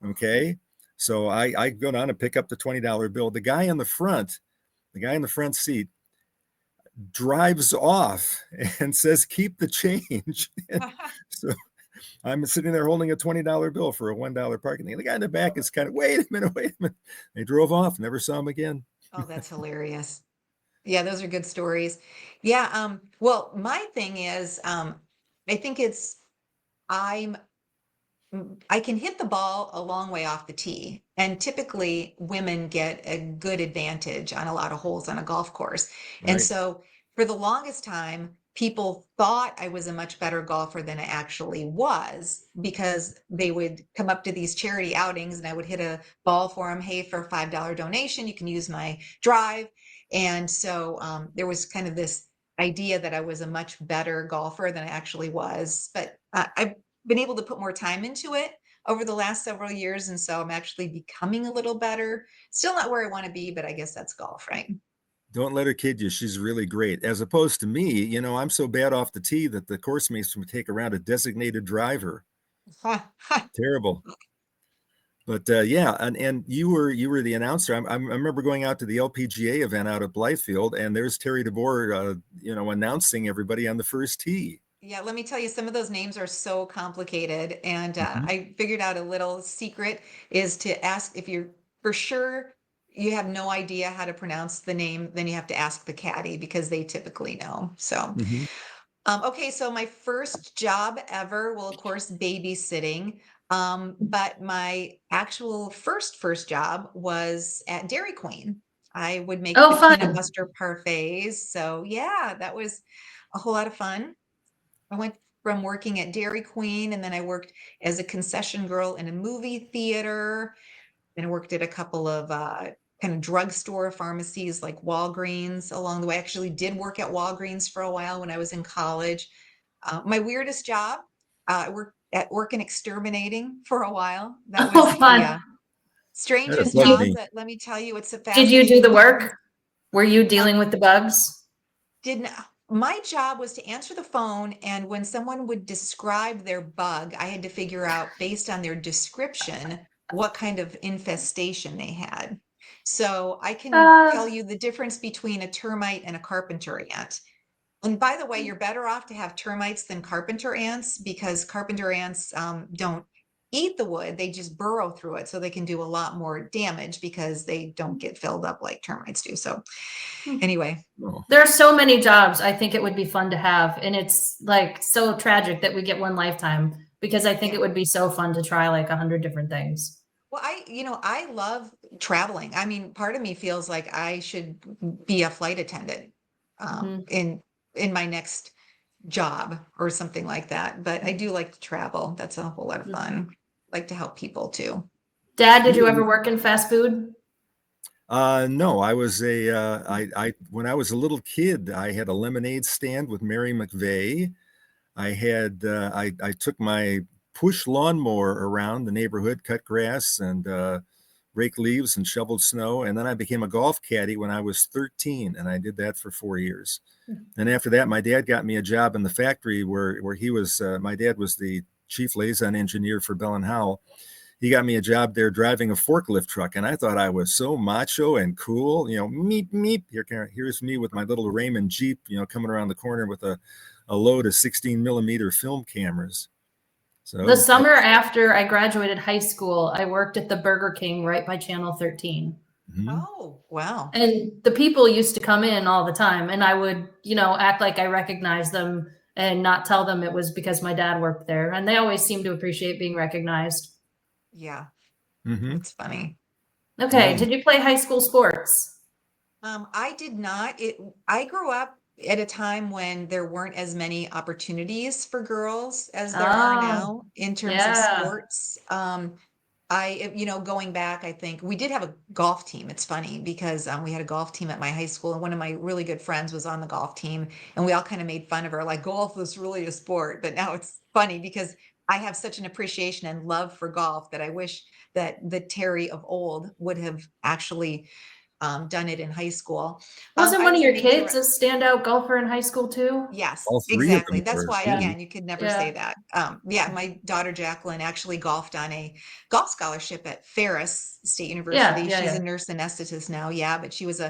Okay. So I go down and pick up the $20 bill. The guy in the front seat drives off and says, keep the change. So I'm sitting there holding a $20 bill for a $1 parking thing. The guy in the back is kind of, wait a minute, wait a minute. They drove off, never saw him again. Oh, that's hilarious. Yeah, those are good stories. Yeah, well, my thing is, I think I'm I can hit the ball a long way off the tee. And typically women get a good advantage on a lot of holes on a golf course. And Right. so for the longest time, people thought I was a much better golfer than I actually was because they would come up to these charity outings and I would hit a ball for them. Hey, for a $5 donation, you can use my drive. And so there was kind of this idea that I was a much better golfer than I actually was. But I've been able to put more time into it over the last several years. And so I'm actually becoming a little better. Still not where I want to be, but I guess that's golf, right? Don't let her kid you. She's really great. As opposed to me, I'm so bad off the tee that the course mates would take around a designated driver. Terrible. But yeah, and you were the announcer. I remember going out to the LPGA event out at Blythefield, and there's Terri DeBoer, announcing everybody on the first tee. Yeah, let me tell you, some of those names are so complicated. And Mhm. I figured out a little secret is to ask if you're for sure you have no idea how to pronounce the name, then you have to ask the caddy because they typically know. So Mhm. okay, so my first job ever, well, of course, babysitting. But my actual first job was at Dairy Queen. I would make Oh, the peanut fun. butter parfaits. So yeah, that was a whole lot of fun. I went from working at Dairy Queen and then I worked as a concession girl in a movie theater. Then I worked at a couple of kind of drugstore pharmacies like Walgreens along the way. I actually did work at Walgreens for a while when I was in college. My weirdest job, I worked at work exterminating for a while. That Oh, was the fun. That'd strangest Did bug job, you me. but let me tell you, it's a did you do fascinating the job. work? Were you Um, dealing with the bugs? didn't My job was to answer the phone, and when someone would describe their bug, I had to figure out based on their description what kind of infestation they had. So I can Uh, tell you the difference between a termite and a carpenter ant. And by the way, you're better off to have termites than carpenter ants because carpenter ants don't eat the wood, they just burrow through it. So they can do a lot more damage because they don't get filled up like termites do. So anyway, Oh. there are so many jobs I think it would be fun to have, and it's like so tragic that we get one lifetime because I think yeah. it would be so fun to try like 100 different things. Well, I love traveling. I mean, part of me feels like I should be a flight attendant Mhm. in my next job or something like that. But I do like to travel. That's a whole lot of fun. Like to help people too. Dad, did you ever work in fast food? No, I was when I was a little kid, I had a lemonade stand with Mary McVeigh. I took my push lawnmower around the neighborhood, cut grass and rake leaves and shoveled snow. And then I became a golf caddy when I was 13, and I did that for 4 years. And after that, my dad got me a job in the factory where he was. My dad was the chief liaison engineer for Bell and Howell. He got me a job there driving a forklift truck, and I thought I was so macho and cool. Meep meep. Here's me with my little Raymond Jeep, coming around the corner with a load of 16 millimeter film cameras. The So summer after I graduated high school, I worked at the Burger King right by Channel 13. mhm. Oh, wow. And the people used to come in all the time, and I would, act like I recognized them and not tell them it was because my dad worked there. And they always seemed to appreciate being recognized. Yeah, Mhm. that's funny. Okay, No. did you play high school sports? I did not. I grew up at a time when there weren't as many opportunities for girls as there are Oh, now in terms of yeah. sports. Going back, I think we did have a golf team. It's funny because we had a golf team at my high school, and one of my really good friends was on the golf team, and we all kind of made fun of her, like golf was really a sport. But now it's funny because I have such an appreciation and love for golf that I wish that the Terry of old would have actually done it in high school. Wasn't I one of was a your major. kids a standout golfer in high school too? Yes, All three of exactly. them That's were why, Yeah. too. again, you could never say Yeah. that. Yeah, my daughter Jacqueline actually golfed on a golf scholarship at Ferris State Yeah. University. Yeah. She's a Yeah. nurse anesthetist now, yeah, but she was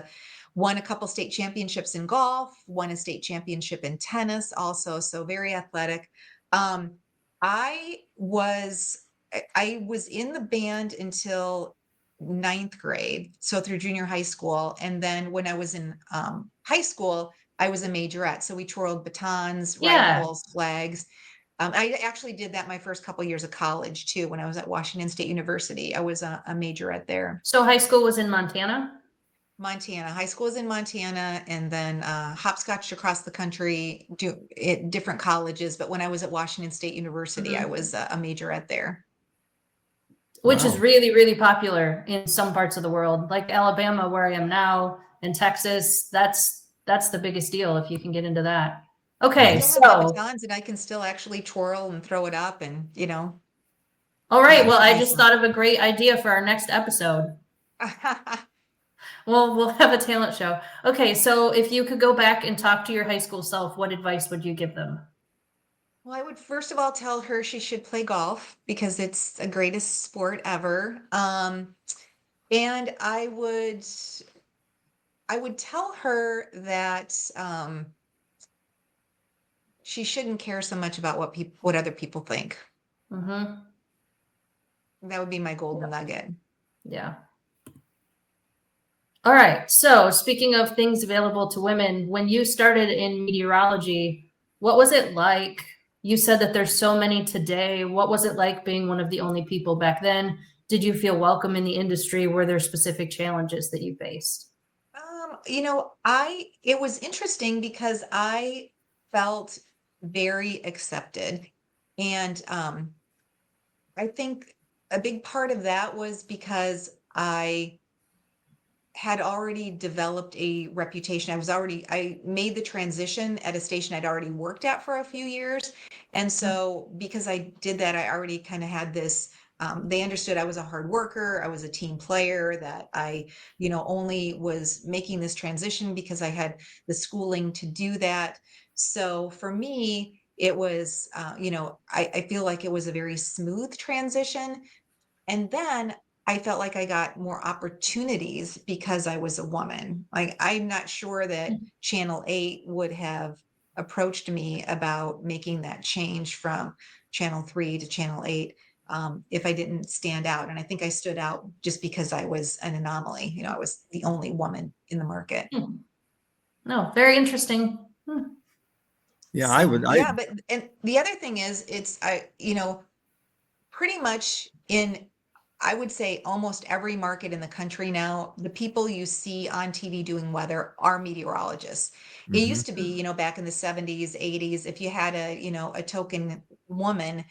won a couple state championships in golf, won a state championship in tennis also, so very athletic. Um, I was in the band until ninth grade, so through junior high school. And then when I was in high school, I was a majorette. So we twirled batons, Yeah. rifles, flags. I actually did that my first couple years of college too. When I was at Washington State University, I was a majorette there. So high school was in Montana? Montana. High school is in Montana, and then hopscotched across the country at different colleges. But when I was at Washington State University, I was a majorette there. Which is Wow. really, really popular in some parts of the world, like Alabama, where I am now, and Texas. That's the biggest deal if you can get into that. I Okay, still have my so batons, and I can still actually twirl and throw it up, and all right. yeah, Well, it's I pretty just thought of a great idea for our next episode. fun. We'll have a talent show. Okay, so if you could go back and talk to your high school self, what advice would you give them? Well, I would first of all tell her she should play golf because it's the greatest sport ever. And I would tell her that she shouldn't care so much about what other people think. Mm-hmm. That would be my golden nugget. Yeah. All right. So speaking of things available to women, when you started in meteorology, what was it like? You said that there's so many today. What was it like being one of the only people back then? Did you feel welcome in the industry? Were there specific challenges that you faced? It was interesting because I felt very accepted. And I think a big part of that was because I had already developed a reputation. I made the transition at a station I'd already worked at for a few years. And so because I did that, I already kind of had this, they understood I was a hard worker. I was a team player, that I, only was making this transition because I had the schooling to do that. So for me, it was, I feel like it was a very smooth transition. And then I felt like I got more opportunities because I was a woman. Like, I'm not sure that Channel 8 would have approached me about making that change from Channel 3 to Channel 8 if I didn't stand out. And I think I stood out just because I was an anomaly. I was the only woman in the market. No, very interesting. Yeah, So, yeah, and the other thing is, pretty much in, I would say, almost every market in the country now, the people you see on TV doing weather are meteorologists. It Mhm. used to be, back in the 70s, 80s, if you had a token woman,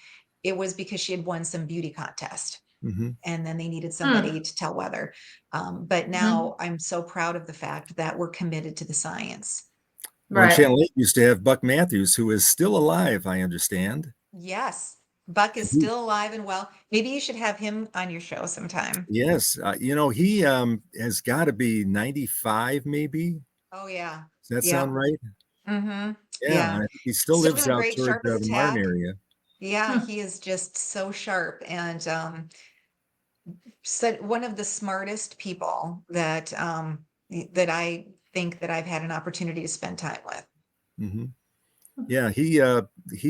it was because she had won some beauty contest. Mhm. And then they needed somebody to tell weather. But now I'm so proud of the fact that we're committed to the science. Well, and Right. Channel 8 used to have Buck Matthews, who is still alive, I understand. Yes, Buck is still alive and well. Maybe you should have him on your show sometime. Yes, he has got to be 95, maybe. Oh, yeah. Does that Yeah. sound right? Mm-hmm. Yeah, Yeah. I think he still Still lives doing out great, toward sharp as a the Martin tack. area. Yeah, he is just so sharp, and one of the smartest people that I think that I've had an opportunity to spend time with. Hmm. Yeah, he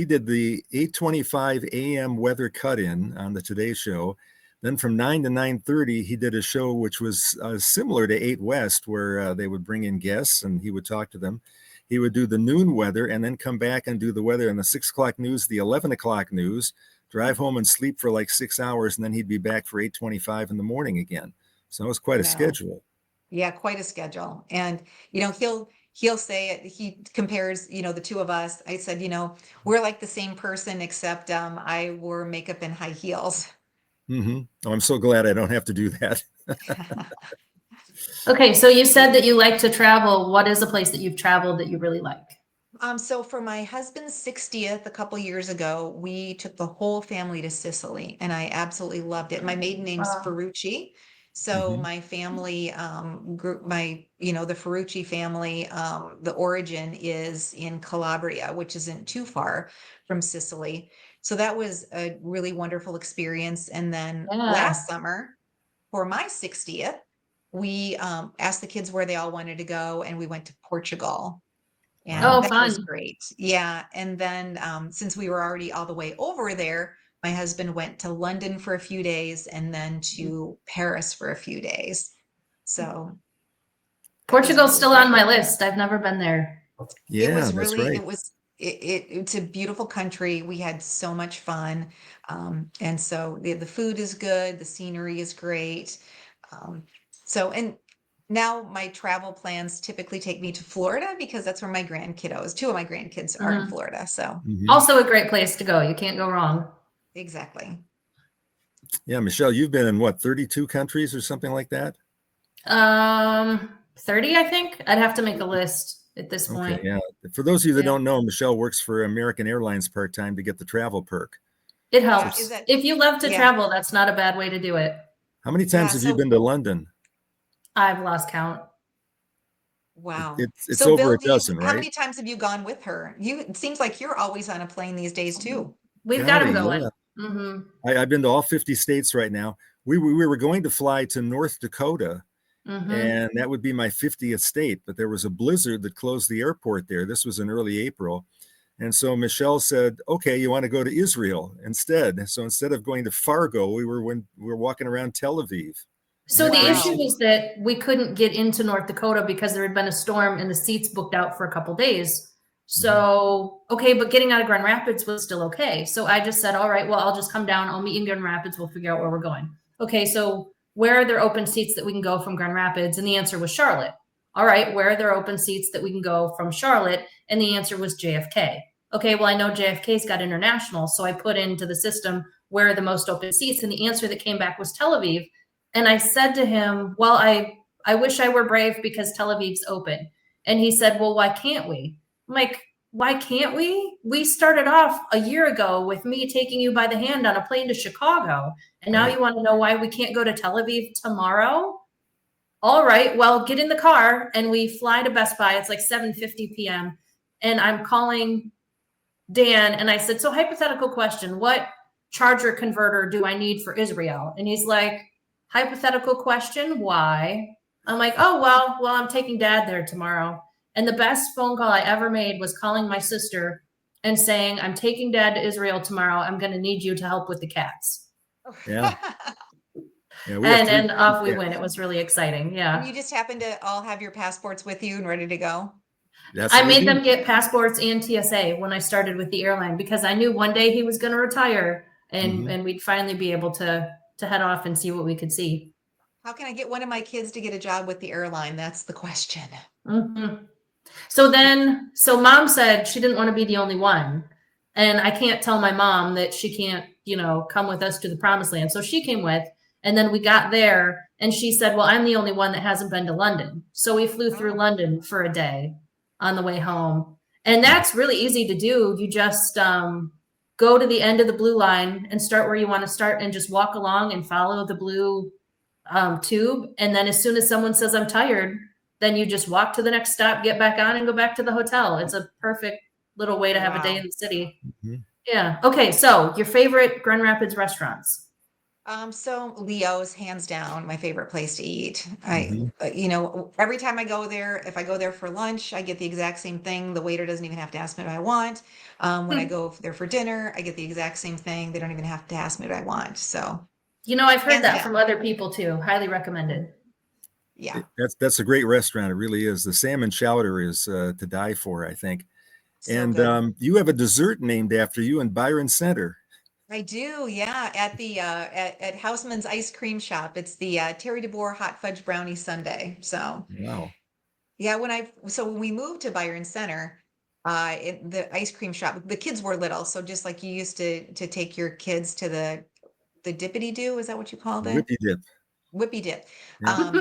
did the 8:25 a.m. weather cut-in on the Today Show. Then from 9 to 9:30, he did a show which was similar to 8 West, where they would bring in guests and he would talk to them. He would do the noon weather and then come back and do the weather in the 6 o'clock news, the 11 o'clock news, drive home and sleep for like 6 hours, and then he'd be back for 8:25 in the morning again. So it was quite a No. schedule. Yeah, quite a schedule. And he'll say it, he compares, the two of us. I said, we're like the same person, except I wore makeup and high heels. Mm-hmm. Oh, I'm so glad I don't have to do that. Okay, so you said that you like to travel. What is a place that you've traveled that you really like? So for my husband's 60th a couple years ago, we took the whole family to Sicily, and I absolutely loved it. My maiden name's Ferrucci. So Mm-hmm. my family, group, the Ferrucci family, the origin is in Calabria, which isn't too far from Sicily. So that was a really wonderful experience. And then Yeah. last summer, for my 60th, we asked the kids where they all wanted to go, and we went to Portugal. And Wow. Oh, that was fun. great. Yeah. And then since we were already all the way over there, my husband went to London for a few days and then to Paris for a few days. So that was Portugal's really still on great. my list. I've never been there. It Yeah, was that's really, right. it was, it's a beautiful country. We had so much fun. And so the food is good. The scenery is great. Um, and now my travel plans typically take me to Florida because that's where my grandkiddos, two of my grandkids are in Mhm. Florida. So Mhm. Also a great place to go. You can't go wrong. exactly. Yeah, Michelle, you've been in what, 32 countries or something like that? 30, I think. I'd have to make a list at this Okay, point. yeah. For those of you that Yeah. don't know, Michelle works for American Airlines part-time to get the travel perk. It Yeah. helps. Is that, If you love to yeah. travel, that's not a bad way to do it. How many Yeah. times have you been to London? I've lost count. Wow. It's So over Bill, a dozen, how right? many times have you gone with her? It seems like you're always on a plane these days too. We've got them Golly, going. yeah. Mm-hmm. I've been to all 50 states right now. We were going to fly to North Dakota, Mm-hmm. and that would be my 50th state, but there was a blizzard that closed the airport there. This was in early April. And so Michelle said, okay, you want to go to Israel instead. So instead of going to Fargo, we were walking around Tel Aviv. So the Wow. issue was that we couldn't get into North Dakota because there had been a storm and the seats booked out for a couple days. So, okay, but getting out of Grand Rapids was still okay. So I just said, all right, well, I'll just come down. I'll meet you in Grand Rapids. We'll figure out where we're going. Okay, so where are there open seats that we can go from Grand Rapids? And the answer was Charlotte. All right, where are there open seats that we can go from Charlotte? And the answer was JFK. Okay, well, I know JFK's got international. So I put into the system where are the most open seats. And the answer that came back was Tel Aviv. And I said to him, well, I wish I were brave because Tel Aviv's open. And he said, well, why can't we? I'm like, why can't we? We started off a year ago with me taking you by the hand on a plane to Chicago. And now Right. you want to know why we can't go to Tel Aviv tomorrow? All right, well, get in the car and we fly to Best Buy. It's like 7:50 p.m. And I'm calling Dan and I said, so hypothetical question, what charger converter do I need for Israel? And he's like, hypothetical question, why? I'm like, oh, well, I'm taking dad there tomorrow. And the best phone call I ever made was calling my sister and saying, I'm taking dad to Israel tomorrow. I'm going to need you to help with the cats. Yeah. Yeah, we have three And off we cats. went. It was really exciting. And Yeah. you just happen to all have your passports with you and ready to go? That's I what we made do. them get passports and TSA when I started with the airline because I knew one day he was going to retire and we'd finally be able to head off and see what we could see. How can I get one of my kids to get a job with the airline? That's the question. Mm-hmm. So mom said she didn't want to be the only one. And I can't tell my mom that she can't, come with us to the promised land. So she came with, and then we got there and she said, well, I'm the only one that hasn't been to London. So we flew through London for a day on the way home. And that's really easy to do. You just go to the end of the blue line and start where you want to start and just walk along and follow the blue tube. And then as soon as someone says, I'm tired, then you just walk to the next stop, get back on and go back to the hotel. It's a perfect little way to have a day in the city. Mhm. Yeah. Okay. So your favorite Grand Rapids restaurants? So Leo's hands down my favorite place to eat. Mhm. Every time I go there, if I go there for lunch, I get the exact same thing. The waiter doesn't even have to ask me what I want. When I go there for dinner, I get the exact same thing. They don't even have to ask me what I want. So I've heard hands that down. from other people too. Highly recommended. Yeah. That's a great restaurant. It really is. The salmon chowder is to die for, I think. So And good. you have a dessert named after you in Byron Center. I do, yeah. At the at Houseman's Ice Cream Shop. It's the Terri DeBoer Hot Fudge Brownie Sundae. So Wow. yeah, when we moved to Byron Center, the ice cream shop, the kids were little, so just like you used to take your kids to the dippity doo, is that what you called it? Whippy dip. Whippy dip. Yeah.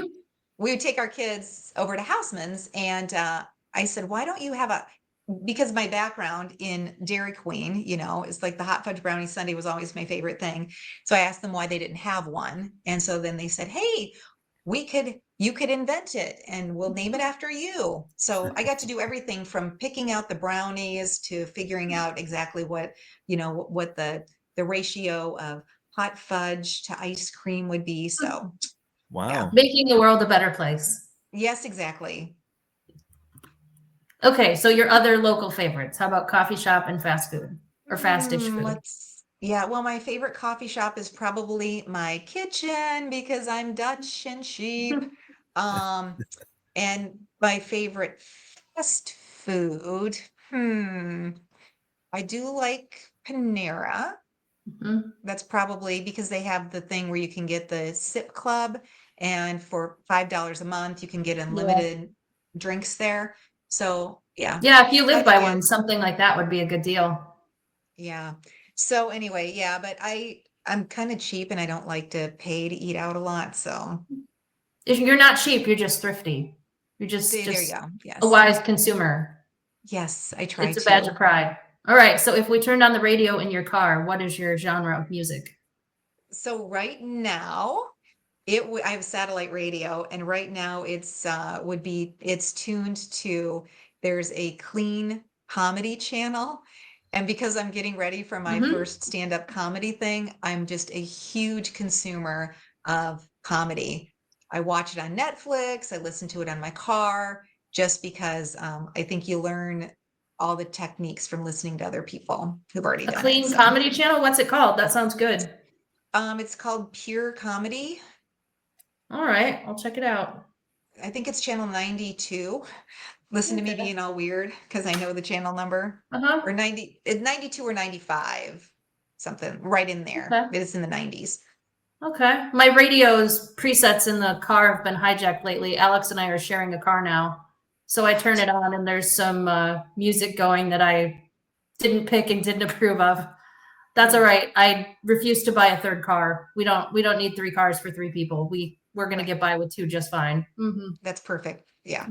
We would take our kids over to Houseman's, and I said, why don't you have because my background in Dairy Queen, is like the hot fudge brownie sundae was always my favorite thing. So I asked them why they didn't have one. And so then they said, hey, you could invent it and we'll name it after you. So I got to do everything from picking out the brownies to figuring out exactly what the ratio of hot fudge to ice cream would be. So Wow. Making the world a better place. yes, exactly. Okay, so your other local favorites. How about coffee shop and fast food or fast-ish food? Well, my favorite coffee shop is probably my kitchen because I'm Dutch and cheap. Um, and my favorite fast food, I do like Panera. Mhm. That's probably because they have the thing where you can get the sip club, and for $5 a month, you can get Yeah. unlimited drinks there. So yeah, Yeah, if you live that's by good. one, something like that would be a good deal. Yeah. So anyway, yeah, but I'm kind of cheap and I don't like to pay to eat out a lot. So If you're not cheap, you're just thrifty. You're just there you just go. a Yes. wise consumer. Yes, I try It's a badge of to. pride. All right, so if we turned on the radio in your car, what is your genre of music? So right now, I have satellite radio, and right now it's tuned to, there's a clean comedy channel. And because I'm getting ready for my Hmm. first stand-up comedy thing, I'm just a huge consumer of comedy. I watch it on Netflix, I listen to it on my car, just because I think you learn all the techniques from listening to other people who've already A done it. clean So comedy channel? What's it called? That sounds good. it's called Pure Comedy. All right, I'll check it out. I think it's channel 92. Listen to me Okay. being all weird because I know the channel number. Uh-huh. Or 92 or 95, something right in there. Okay. But it's in the 90s. Okay. My radio's presets in the car have been hijacked lately. Alex and I are sharing a car now. So I turn it on and there's some music going that I didn't pick and didn't approve of. That's all Mm, right. I refuse to buy a third car. We don't need three cars for three people. We're gonna right. get by with two just fine. Hmm. That's perfect. Yeah.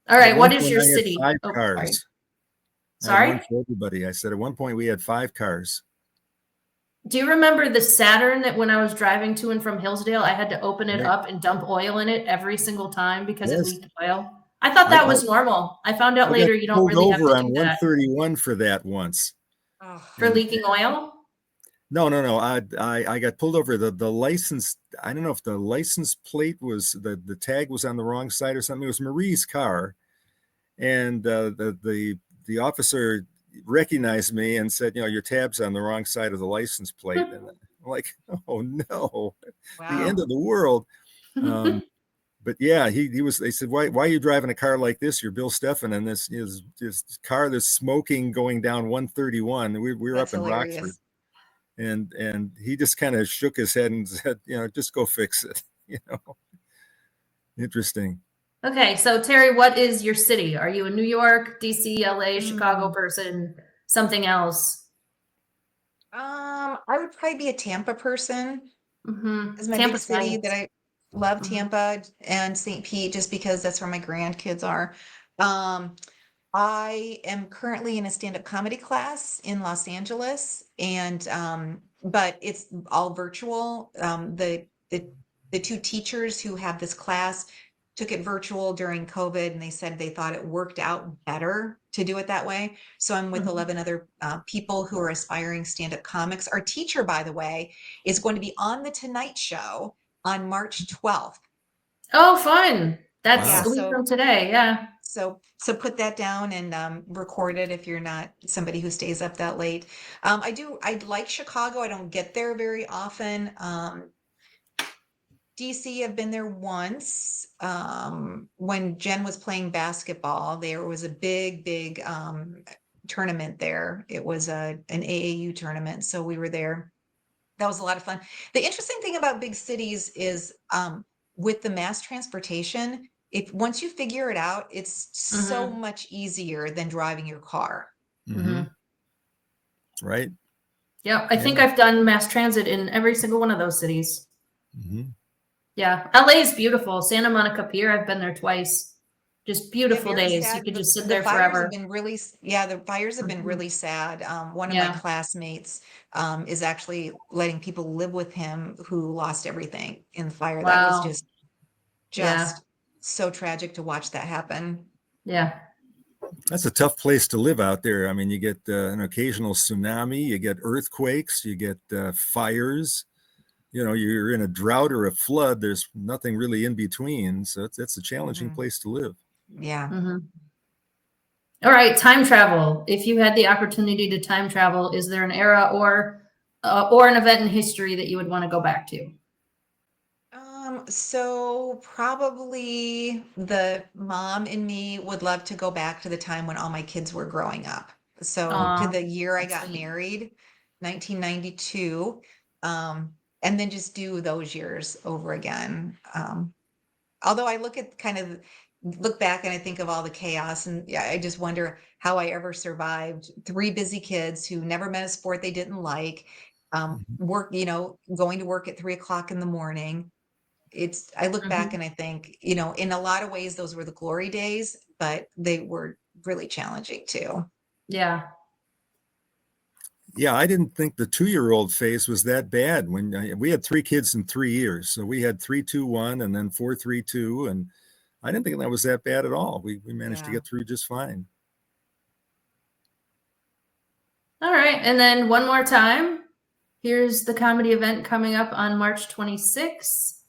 All At right. What one is point, your I had city? five Oh, sorry. cars. I had one Sorry. for everybody. I said at one point we had 5 cars. Do you remember the Saturn that when I was driving to and from Hillsdale, I had to open it Right. up and dump oil in it every single time because it Yes. leaked oil? I thought I that got was normal. I found out I got later you don't pulled really have over to on do that 131 for that once. Oh, for And leaking oil. no. I got pulled over. The license, I don't know if the license plate was the tag was on the wrong side or something. It was Marie's car, and the officer recognized me and said, your tab's on the wrong side of the license plate. And I'm like, oh no, the end wow. of the world. But yeah, he was. They said, why are you driving a car like this? You're Bill Steffen, and this is this car that's smoking going down 131. We were That's up in Rockford, hilarious. and he just kind of shook his head and said, just go fix it. Interesting. Okay, so Terry, what is your city? Are you a New York, DC, LA, Chicago Mm. person? Something else? I would probably be a Tampa person. Is my big Tampa's city that nice. I love, Hmm. Tampa and St. Pete, just because that's where my grandkids are. Um, I am currently in a stand-up comedy class in Los Angeles, and but it's all virtual. The two teachers who have this class took it virtual during COVID, and they said they thought it worked out better to do it that way. So I'm with Hmm. 11 other people who are aspiring stand-up comics. Our teacher, by the way, is going to be on the Tonight Show on March 12th. Oh, fun. That's Yeah, Wow. a week from today. Yeah. so put that down and record it if you're not somebody who stays up that late. I like Chicago. I don't get there very often. DC, I've been there once. When Jen was playing basketball, there was a big tournament there. It was an AAU tournament, so we were there. That was a lot of fun. The interesting thing about big cities is with the mass transportation, if once you figure it out, it's so Hmm. much easier than driving your car. Mm-hmm. Hmm. Right. Yeah, I Yeah. think I've done mass transit in every single one of those cities. Mm-hmm. Yeah, LA is beautiful. Santa Monica Pier, I've been there twice. Just Yeah, beautiful very days. You sad. could just sit The there fires have forever. been really, yeah, the fires have been Mhm. really sad. One of my Yeah. classmates is actually letting people live with him who lost everything in the fire. That was Wow. Yeah. just so tragic to watch that happen. Yeah. That's a tough place to live out there. I mean, you get an occasional tsunami, you get earthquakes, you get fires. You're in a drought or a flood. There's nothing really in between. So it's a challenging Mhm. place to live. Yeah. Hmm. All right, time travel. If you had the opportunity to time travel, is there an era or an event in history that you would want to go back to? So probably the mom in me would love to go back to the time when all my kids were growing up. So to the year I That's got sweet. married, 1992, and then just do those years over again. Although I look back and I think of all the chaos, and yeah, I just wonder how I ever survived three busy kids who never met a sport they didn't like, Mhm. going to work at 3 o'clock in the morning. I look back Mhm. and I think, in a lot of ways, those were the glory days, but they were really challenging too. Yeah. Yeah, I didn't think the 2-year-old phase was that bad when we had 3 kids in 3 years. So we had 3-2-1 and then 4-3-2. And I didn't think that was that bad at all. We managed to Yeah. get through just fine. All right. And then one more time. Here's the comedy event coming up on March 26th.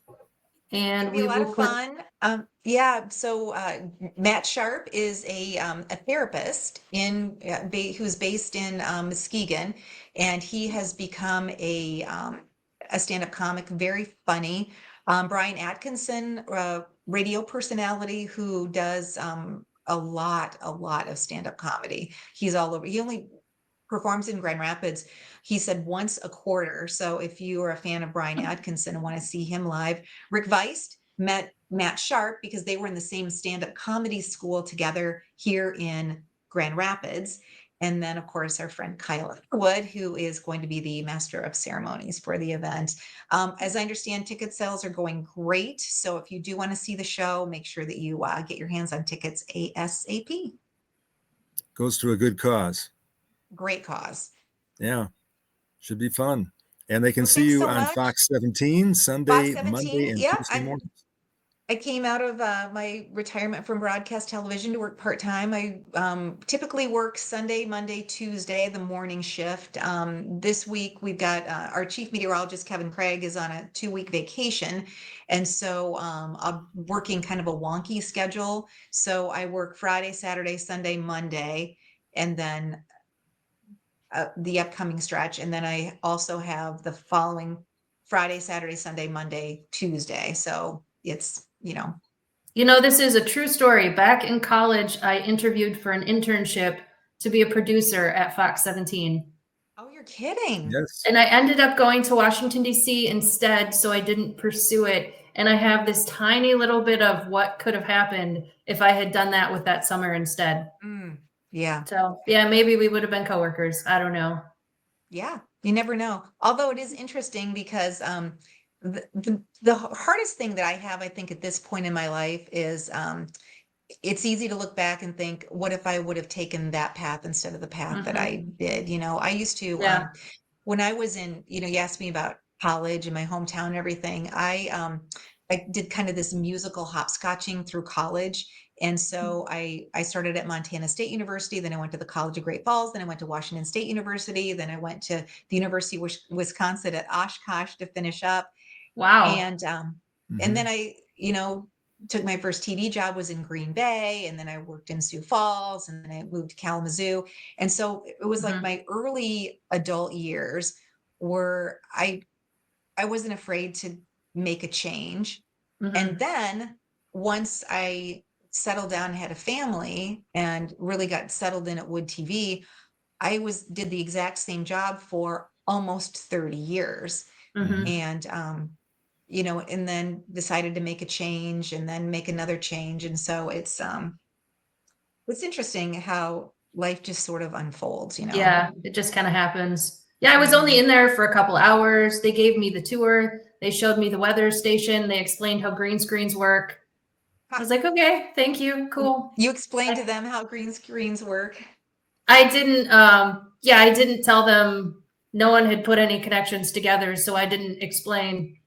Should And be a we lot will of put, fun. Yeah. So Matt Sharpe is a therapist who's based in Muskegon, and he has become a stand-up comic, very funny. Brian Atkinson, radio personality who does a lot of stand-up comedy. He's all over. He only performs in Grand Rapids. He said once a quarter. So if you are a fan of Brian Atkinson and want to see him live, Rick Vuyst met Matt Sharpe because they were in the same stand-up comedy school together here in Grand Rapids. And then, of course, our friend Kyle Underwood, who is going to be the master of ceremonies for the event. As I understand, ticket sales are going great. So if you do want to see the show, make sure that you get your hands on tickets ASAP. Goes to a good cause. Great cause. Yeah, should be fun. And they can Well, see thanks you so on much. Fox 17, Fox Sunday, Monday, 17. and Yeah, Tuesday mornings. I came out of my retirement from broadcast television to work part-time. I typically work Sunday, Monday, Tuesday, the morning shift. This week we've got our chief meteorologist, Kevin Craig, is on a 2-week vacation. And so I'm working kind of a wonky schedule. So I work Friday, Saturday, Sunday, Monday, and then the upcoming stretch. And then I also have the following Friday, Saturday, Sunday, Monday, Tuesday. So it's, this is a true story. Back in college, I interviewed for an internship to be a producer at Fox 17. oh, you're kidding. Yes. And I ended up going to Washington, D.C. instead, so I didn't pursue it. And I have this tiny little bit of what could have happened if I had done that with that summer instead. Yeah. So, yeah, maybe we would have been coworkers. I don't know. Yeah. You never know. Although it is interesting because the hardest thing that I have, I think, at this point in my life is it's easy to look back and think, what if I would have taken that path instead of the path that Mhm. I did? I used to, Yeah. when I was you asked me about college and my hometown and everything. I did kind of this musical hopscotching through college. And so I started at Montana State University, then I went to the College of Great Falls, then I went to Washington State University, then I went to the University of Wisconsin at Oshkosh to finish up. Wow. And then Mhm. I, took my first TV job was in Green Bay, and then I worked in Sioux Falls, and then I moved to Kalamazoo. And so it was like Mhm. my early adult years where I wasn't afraid to make a change. And Mhm. then once I settled down and had a family and really got settled in at Wood TV, I did the exact same job for almost 30 years. Mhm. And and then decided to make a change and then make another change. And so it's interesting how life just sort of unfolds. Yeah, it just kind of happens. Yeah, I was only Mhm. in there for a couple hours. They gave me the tour. They showed me the weather station. They explained how green screens work. I Ha- was like, okay, thank you, cool. You explained to I, them how green screens work. I didn't, yeah, I didn't tell them no one had put any connections together, so I didn't explain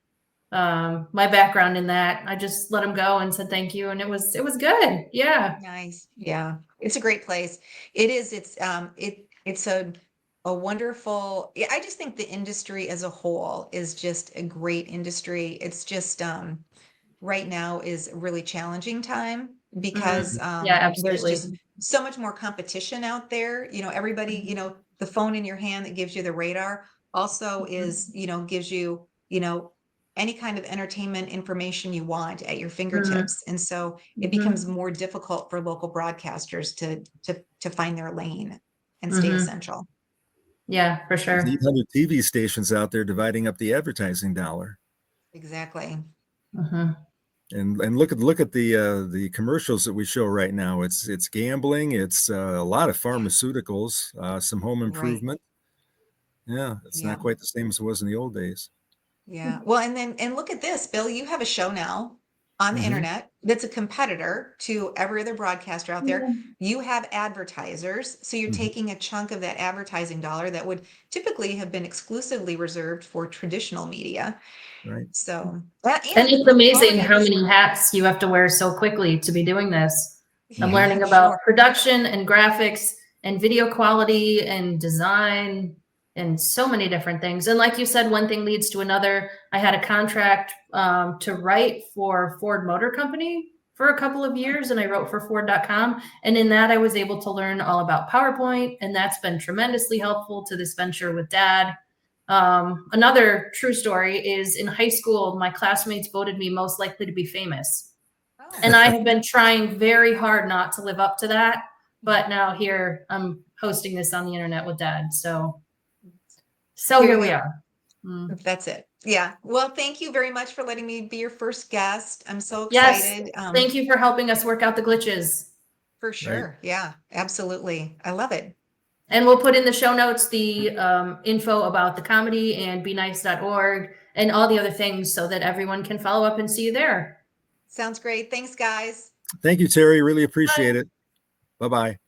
my background in that. I just let them go and said thank you, and it was good. Yeah. Nice. Yeah. It's a great place. It is. It's a wonderful, yeah, I just think the industry as a whole is just a great industry. It's just right now is a really challenging time Hmm. because Yeah, there's just absolutely. so much more competition out there. Everybody, the phone in your hand that gives you the radar also is, gives you, any kind of entertainment information you want at your fingertips. And so it becomes more difficult for local broadcasters to find their lane and stay essential. Yeah, for sure. There's 800 TV stations out there dividing up the advertising dollar. Exactly. And look at the commercials that we show right now. It's gambling. It's a lot of pharmaceuticals, some home improvement. Yeah, it's not quite the same as it was in the old days. Yeah. Well, and look at this, Bill, you have a show now on the internet that's a competitor to every other broadcaster out there. You have advertisers. So you're taking a chunk of that advertising dollar that would typically have been exclusively reserved for traditional media. Right. So, and it's amazing how many hats you have to wear so quickly to be doing this. I'm learning about production and graphics and video quality and design and so many different things. And like you said, one thing leads to another. I had a contract to write for Ford Motor Company for a couple of years, and I wrote for Ford.com. And in that, I was able to learn all about PowerPoint, and that's been tremendously helpful to this venture with Dad. Another true story is in high school, my classmates voted me most likely to be famous. And I have been trying very hard not to live up to that. But now here I'm hosting this on the internet with Dad. So here we are. That's it. Yeah. Well, thank you very much for letting me be your first guest. I'm so excited. Yes. Thank you for helping us work out the glitches. For sure. Right. Yeah, absolutely. I love it. And we'll put in the show notes the info about the comedy and benice.org and all the other things so that everyone can follow up and see you there. Sounds great. Thanks, guys. Thank you, Terri. Really appreciate it. Bye-bye.